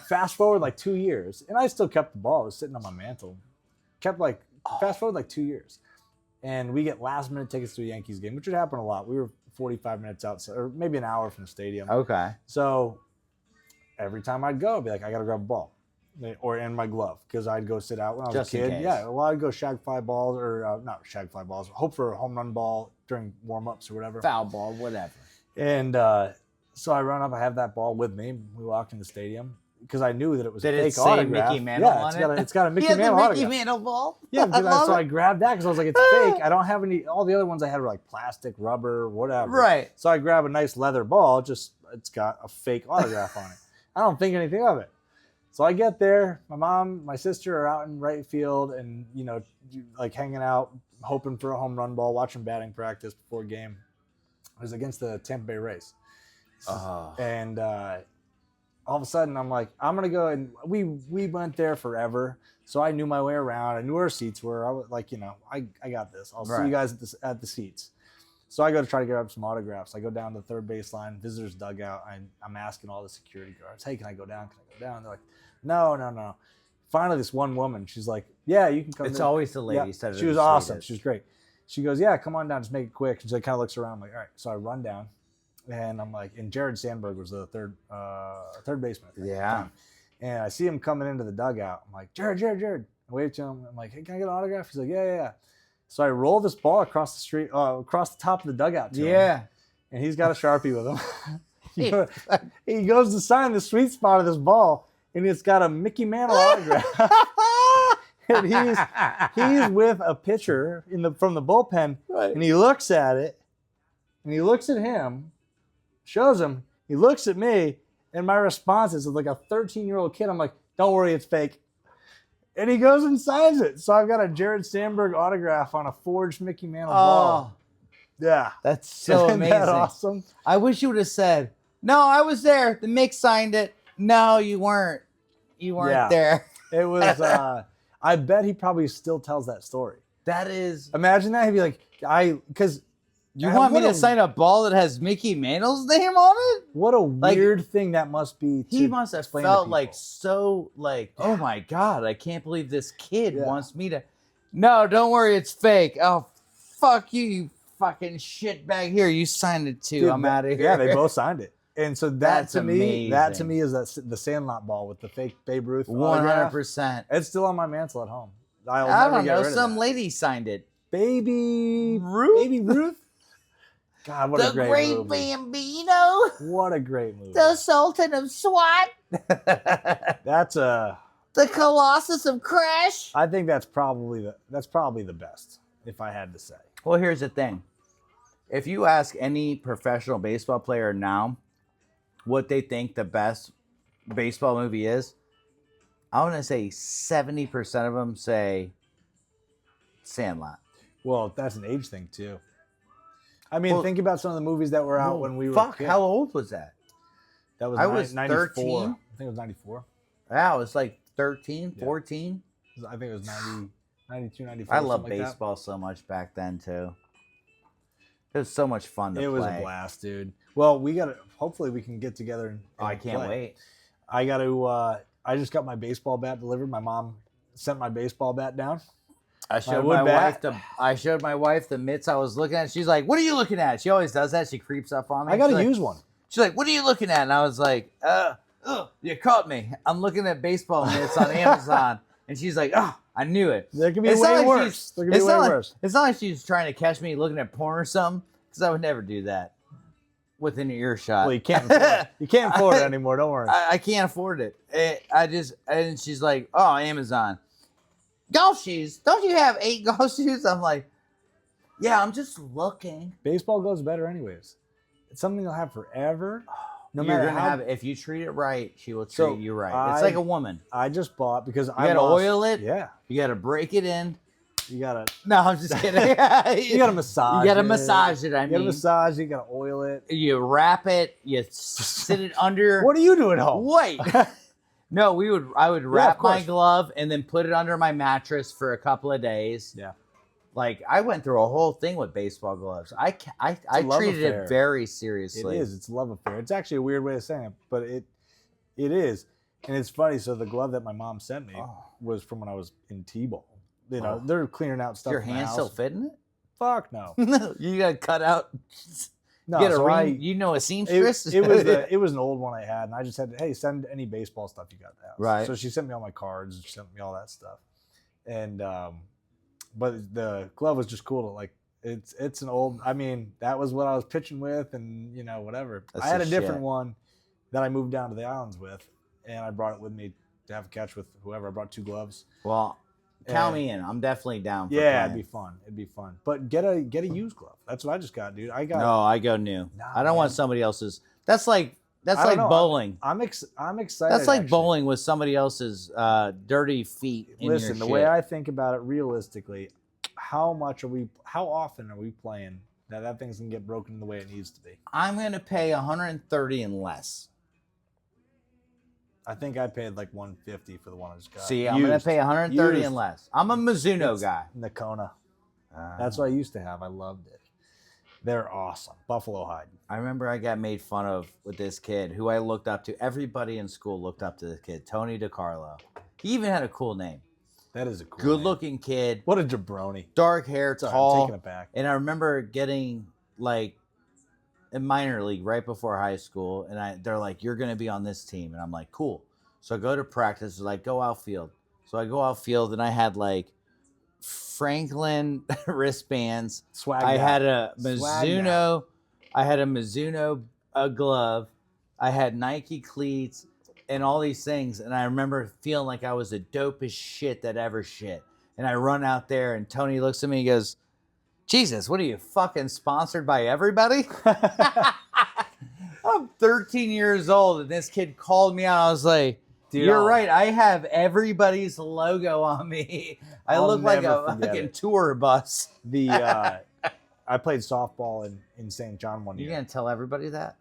fast forward like 2 years, and I still kept the ball. It was sitting on my mantle. Fast forward like 2 years, and we get last minute tickets to a Yankees game, which would happen a lot. We were 45 minutes outside, or maybe an hour from the stadium. Okay. So every time I'd go, I'd be like, I got to grab a ball or in my glove because I'd go sit out when I was Just a in kid. case. Yeah, well, I'd go shag fly balls or not shag fly balls, hope for a home run ball during warm-ups or whatever. Foul ball, whatever. And so I run up, I have that ball with me. We walked in the stadium because I knew that it was Did a it fake say autograph. Mickey Mantle yeah, on it's got a Mickey He had the Mantle Mickey autograph. Mantle ball. Yeah, I love so it. I grabbed that because I was like, it's fake. I don't have any. All the other ones I had were like plastic, rubber, whatever. Right. So I grab a nice leather ball. It's got a fake autograph on it. I don't think anything of it. So I get there. My mom, my sister are out in right field, and like hanging out, hoping for a home run ball, watching batting practice before game. It was against the Tampa Bay Rays, and all of a sudden I'm like, I'm gonna go, and we went there forever. So I knew my way around. I knew where our seats were. I was like, I got this. I'll see you guys at the seats. So I go to try to grab some autographs. I go down to the third baseline, visitors dugout. I'm asking all the security guards, hey, can I go down? Can I go down? They're like, no. Finally, this one woman, she's like, yeah, you can come. It's in. always the lady. Yeah. She was awesome. She was great. She goes, yeah, come on down. Just make it quick. She kind of looks around. I'm like, all right. So I run down, and I'm like, and Jared Sandberg was the third baseman. At the time. And I see him coming into the dugout. I'm like, Jared. I wave to him. I'm like, hey, can I get an autograph? He's like, yeah. So I roll this ball across the street, across the top of the dugout to him. And he's got a Sharpie with him. He goes to sign the sweet spot of this ball, and it's got a Mickey Mantle autograph. And he's with a pitcher from the bullpen, right. And he looks at it, and he looks at him, shows him, he looks at me, and my response is like a 13-year-old kid. I'm like, don't worry, it's fake. And he goes and signs it. So I've got a Jared Sandberg autograph on a forged Mickey Mantle ball. Yeah. That's so amazing. Isn't that awesome? I wish you would have said, no, I was there. The Mick signed it. No, you weren't. You weren't there. It was, I bet he probably still tells that story. That is. Imagine that. He'd be like, because. You want me to sign a ball that has Mickey Mantle's name on it? What a weird thing that must be. He must have felt like oh my God, I can't believe this kid wants me to. No, don't worry, it's fake. Oh, fuck you, you fucking shitbag. Here, you signed it too. Dude, I'm out of here. Yeah, they both signed it. And so that's to me is the Sandlot ball with the fake Babe Ruth. 100%. It's still on my mantle at home. I don't know. Some lady signed it. Baby Ruth. God, what a great movie. Bambino. What a great movie. The Sultan of SWAT. The Colossus of Crash. I think that's probably the best, if I had to say. Well, here's the thing. If you ask any professional baseball player now what they think the best baseball movie is, I'm going to say 70% of them say Sandlot. Well, that's an age thing, too. I mean, think about some of the movies that were out when we were kids. How old was that? That was I was 94. 13. I think it was 94. Yeah, it was like 13, 14. I think it was 90, 92, 94. I love baseball so much back then, too. It was so much fun to play. It was a blast, dude. Well, hopefully we can get together and I can't wait. I just got my baseball bat delivered. My mom sent my baseball bat down. I showed my wife the mitts I was looking at. She's like, "What are you looking at?" She always does that. She creeps up on me. I got to use one. She's like, "What are you looking at?" And I was like, you caught me. I'm looking at baseball mitts on Amazon." And she's like, "Oh, I knew it." There could be way worse. It's not like she's trying to catch me looking at porn or something, because I would never do that within your earshot. Well, you can't afford it. You can't afford it anymore. Don't worry. I can't afford it. And she's like, "Oh, Amazon. Golf shoes. Don't you have 8 golf shoes?" I'm like, Yeah, I'm just looking. Baseball gloves better anyways. It's something you'll have forever. No You're matter gonna how. have if you treat it right, she will treat So, you right. It's like a woman. I just bought because You I gotta lost, oil it. Yeah, You gotta break it in. you gotta No, I'm just kidding. you gotta massage. You gotta it. massage it. You gotta massage. You gotta oil it. You wrap it. You sit it under. What do you do at home? Wait. No, I would wrap my course. glove and then put it under my mattress for a couple of days. Yeah. Like I went through a whole thing with baseball gloves. I love treated affair. it very seriously. It is. It's a love affair. It's actually a weird way of saying it, but it is. And it's funny. So the glove that my mom sent me was from when I was in T-ball. You know, they're clearing out stuff. Your in the hand house. still fit in it? Fuck no. No, you got to cut out. No, You got so a ring. You know a seamstress. it was an old one I had, and I just had to, hey, send any baseball stuff you got in the house. Right. So she sent me all my cards. She sent me all that stuff, and but the glove was just cool to like. It's an old. I mean, that was what I was pitching with, and you know whatever. That's I had a the different shit. one that I moved down to the islands with, and I brought it with me to have a catch with whoever. I brought 2 gloves. Well, count me in. I'm definitely down. For Yeah, playing. it'd be fun. But get a used glove. That's what I just got, dude. I got. No, I go new. Nah, I don't want man. somebody else's. That's like I don't know. bowling. I'm excited. That's like actually. bowling with somebody else's dirty feet in your Listen, the shit. way I think about it realistically, how often are we playing that thing's gonna get broken the way it needs to be? I'm gonna pay 130 and less. I think I paid like 150 for the one I just got. See, I'm gonna pay 130 Used. and less. I'm a Mizuno It's guy. Nakona. That's what I used to have. I loved it. They're awesome. Buffalo hide. I remember I got made fun of with this kid who I looked up to. Everybody in school looked up to this kid, Tony DiCarlo. He even had a cool name. That is a cool Good name. looking kid, What a jabroni. dark hair, Sorry, I'm tall. taking it back. And I remember getting like in minor league right before high school, and they're like, "You're going to be on this team," and I'm like, "Cool." So I go to practice, like, go outfield. So I go outfield, and I had like Franklin wristbands. Swag. I had a Swag Mizuno. I had a Mizuno glove. I had Nike cleats and all these things. And I remember feeling like I was the dopest shit that ever shit. And I run out there, and Tony looks at me and goes, "Jesus, what are you, fucking sponsored by everybody?" I'm 13 years old, and this kid called me out. I was like, Dude, "You're right. I have everybody's logo on me. I I'll look like never a forget fucking it. tour bus." I played softball in St. John one You year. gonna tell everybody that?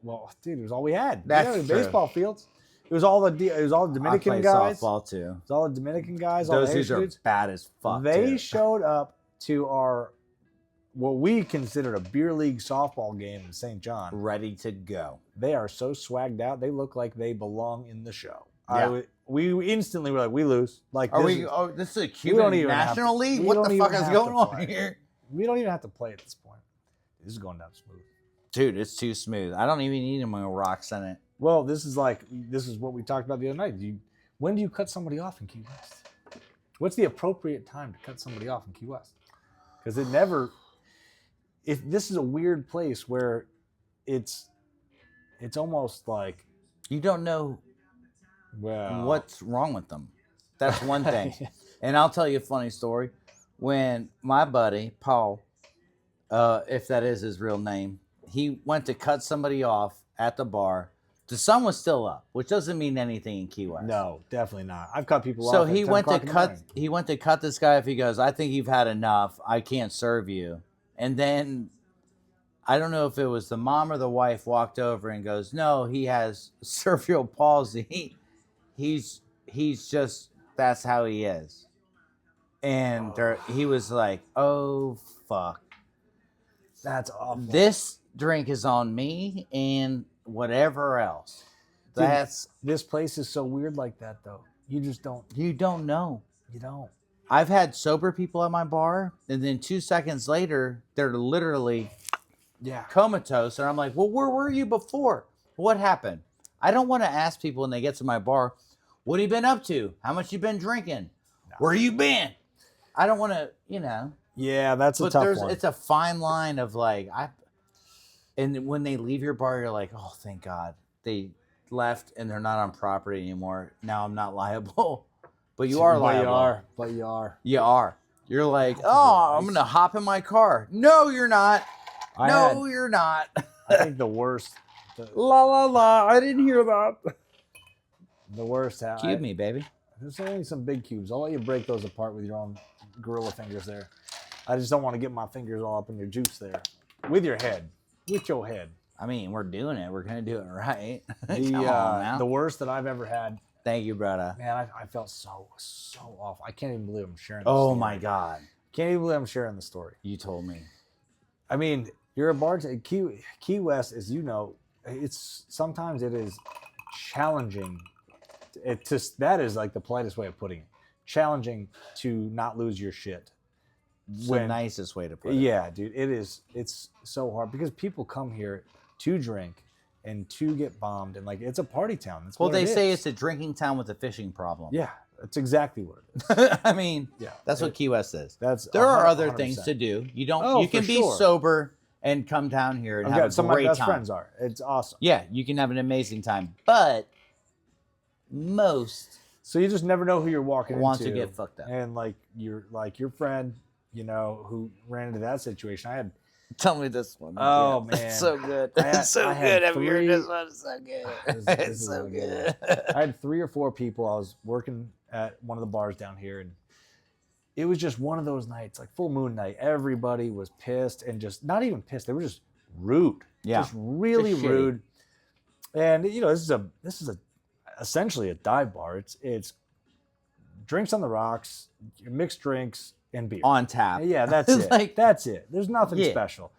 Well, dude, it was all we had. That's Yeah, true. baseball fields. It was all the Dominican I played guys. softball too. It was all the Dominican guys. All Those the dudes Asian are dudes. bad as fuck. They too. showed up to what we considered a beer league softball game in St. John. ready to go. They are so swagged out. They look like they belong in the show. Yeah. We instantly were like, we lose. Like, Are this we? is- Oh, this is a don't Cuban even have National to- League. we What don't the even fuck is have going to on play. here, we don't even have to play at this point. This is going down smooth. dude? It's too smooth. I don't even need them on rocks in it. Well, this is what we talked about the other night. When do you cut somebody off in Key West? What's the appropriate time to cut somebody off in Key West? Because if this is a weird place where it's almost like, You don't know well, what's wrong with them. That's one thing. And I'll tell you a funny story. When my buddy Paul, if that is his real name, he went to cut somebody off at the bar. The sun was still up, which doesn't mean anything in Key West. No, definitely not. I've cut people So off. at he 10 went to o'clock in the cut. morning. He went to cut this guy. If he goes, "I think you've had enough. I can't serve you." And then I don't know if it was the mom or the wife walked over and goes, "No, he has cerebral palsy. He's just that's how he is." And he was like, "Oh fuck, That's awful. this drink is on me and whatever else." Dude, That's this place is so weird like that, though. You just don't. you don't know. You don't. I've had sober people at my bar, and then 2 seconds later, they're literally Yeah. comatose. And I'm like, "Well, where were you before? What happened?" I don't want to ask people when they get to my bar, "What have you been up to? How much you been drinking? Where you been?" I don't want to, Yeah, that's a but tough one. it's a fine line of like, and when they leave your bar, you're like, "Oh, thank God they left and they're not on property anymore. Now I'm not liable." But you are liable. But you are. You are. You're like, oh, I'm gonna hop in my car. No, you're not. You're not. I think the worst. La la la. I didn't hear that. The worst. Cube me, baby. There's only some big cubes. I'll let you break those apart with your own gorilla fingers there. I just don't want to get my fingers all up in your juice there. With your head. With your head. I mean, we're doing it. We're going to do it right. The worst that I've ever had. Thank you, brother. Man, I felt so off. I can't even believe I'm sharing this story. My God. Can't even believe I'm sharing the story. You told me. I mean, you're a bartender. Key West, as you know, sometimes it is challenging. That is like the politest way of putting it. Challenging to not lose your shit. It's the nicest way to put it. Yeah, dude, it's so hard because people come here to drink and to get bombed, and like it's a party town. That's they say it's a drinking town with a fishing problem. Yeah, that's exactly what it is. I mean, that's what Key West is. There are other things to do. You can be sober and come down here and have a some great of my best time. friends are. It's awesome. Yeah, you can have an amazing time, but most so you just never know who you're walking want into. To get fucked up. And like your friend, you know, who ran into that situation. I had. Tell me this one. Oh man, it's so good. It's so good. Have you heard this one? It's so good. It's so good. I had 3 or 4 people. I was working at one of the bars down here, and it was just one of those nights, like full moon night. Everybody was pissed, and just not even pissed. They were just rude. Yeah, just really just rude. And you know, this is essentially a dive bar. It's drinks on the rocks, mixed drinks. And beer on tap. Yeah, that's it. That's it. There's nothing special.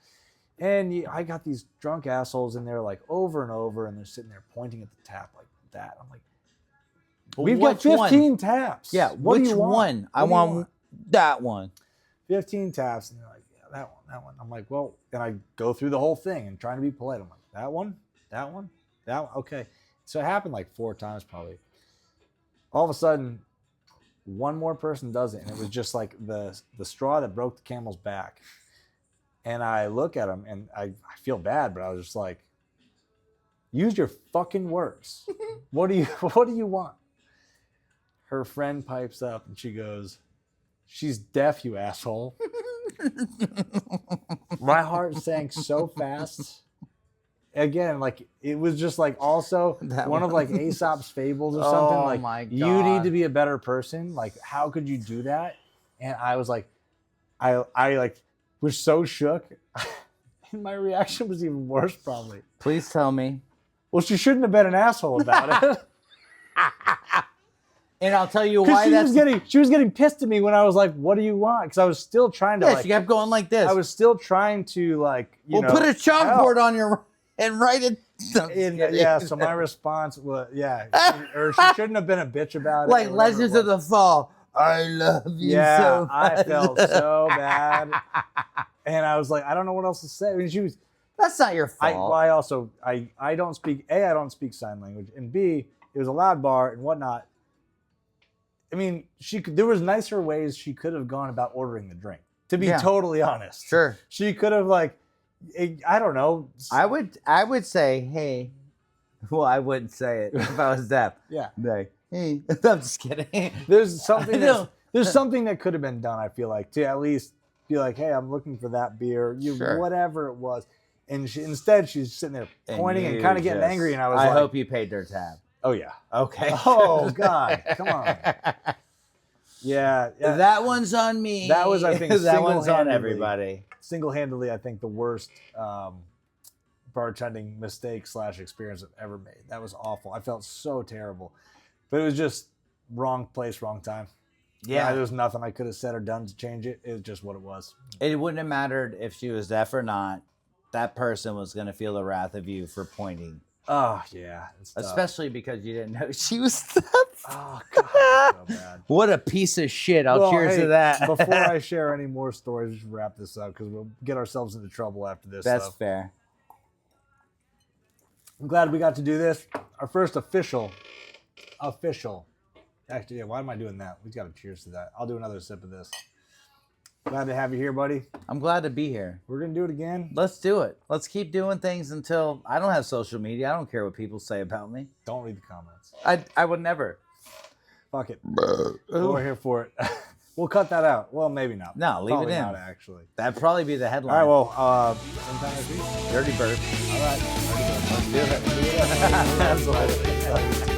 And I got these drunk assholes in there like over and over, and they're sitting there pointing at the tap like that. I'm like, we've got 15 taps. Yeah, what which do you want? One? I want that one. 15 taps, and they're like, yeah, that one. I'm like, well, and I go through the whole thing and trying to be polite. I'm like, that one. Okay. So it happened like 4 times probably. All of a sudden, one more person does it, and it was just like the straw that broke the camel's back. And I look at him, and I feel bad, but I was just like, use your fucking words. What do you want? Her friend pipes up, and she goes, she's deaf, you asshole. My heart sank so fast. Again, like it was just like also one of like Aesop's fables or something. Oh like my God. You need to be a better person. Like, how could you do that? And I was like, I like was so shook. And my reaction was even worse, probably. Please tell me. Well, she shouldn't have been an asshole about it. And I'll tell you why she was getting pissed at me when I was like, "What do you want?" Because I was still trying to. She kept going like this. I was still trying to like. Put a chalkboard on your. And write it. So my response was, or she shouldn't have been a bitch about it. Like Legends of the Fall. I love you so much. I felt so bad. And I was like, I don't know what else to say. I mean, that's not your fault. I don't speak, I don't speak sign language. And B, it was a loud bar and whatnot. I mean, there was nicer ways she could have gone about ordering the drink, to be totally honest. Sure. She could have like, I don't know. I would say, hey. Well, I wouldn't say it if I was deaf. Yeah. Like, hey. I'm just kidding. There's something that could have been done, I feel like, to at least be like, hey, I'm looking for that beer. Whatever it was. And instead, she's sitting there pointing and kind of getting angry. And I hope you paid their tab. Oh, yeah. Okay. Oh, God. Come on. Yeah. That one's on me. That was, I think, that one's on everybody. Single-handedly, I think the worst bartending mistake / experience I've ever made. That was awful. I felt so terrible. But it was just wrong place, wrong time. Yeah. There was nothing I could have said or done to change it. It was just what it was. It wouldn't have mattered if she was deaf or not. That person was going to feel the wrath of you for pointing. Oh, yeah. Especially because you didn't know she was deaf. Oh, God. So bad. What a piece of shit. Cheers to that. Before I share any more stories, we should wrap this up because we'll get ourselves into trouble after this. That's fair. I'm glad we got to do this. Our first official. Actually, why am I doing that? We've got to cheers to that. I'll do another sip of this. Glad to have you here, buddy. I'm glad to be here. We're going to do it again. Let's do it. Let's keep doing things until I don't have social media. I don't care what people say about me. Don't read the comments. I would never. Fuck it. We're here for it. We'll cut that out. Well, maybe not. No, leave Probably it in. Not, actually. That'd probably be the All headline. right, well, sometime this week. Dirty Bird. All right. Let's do it. Absolutely.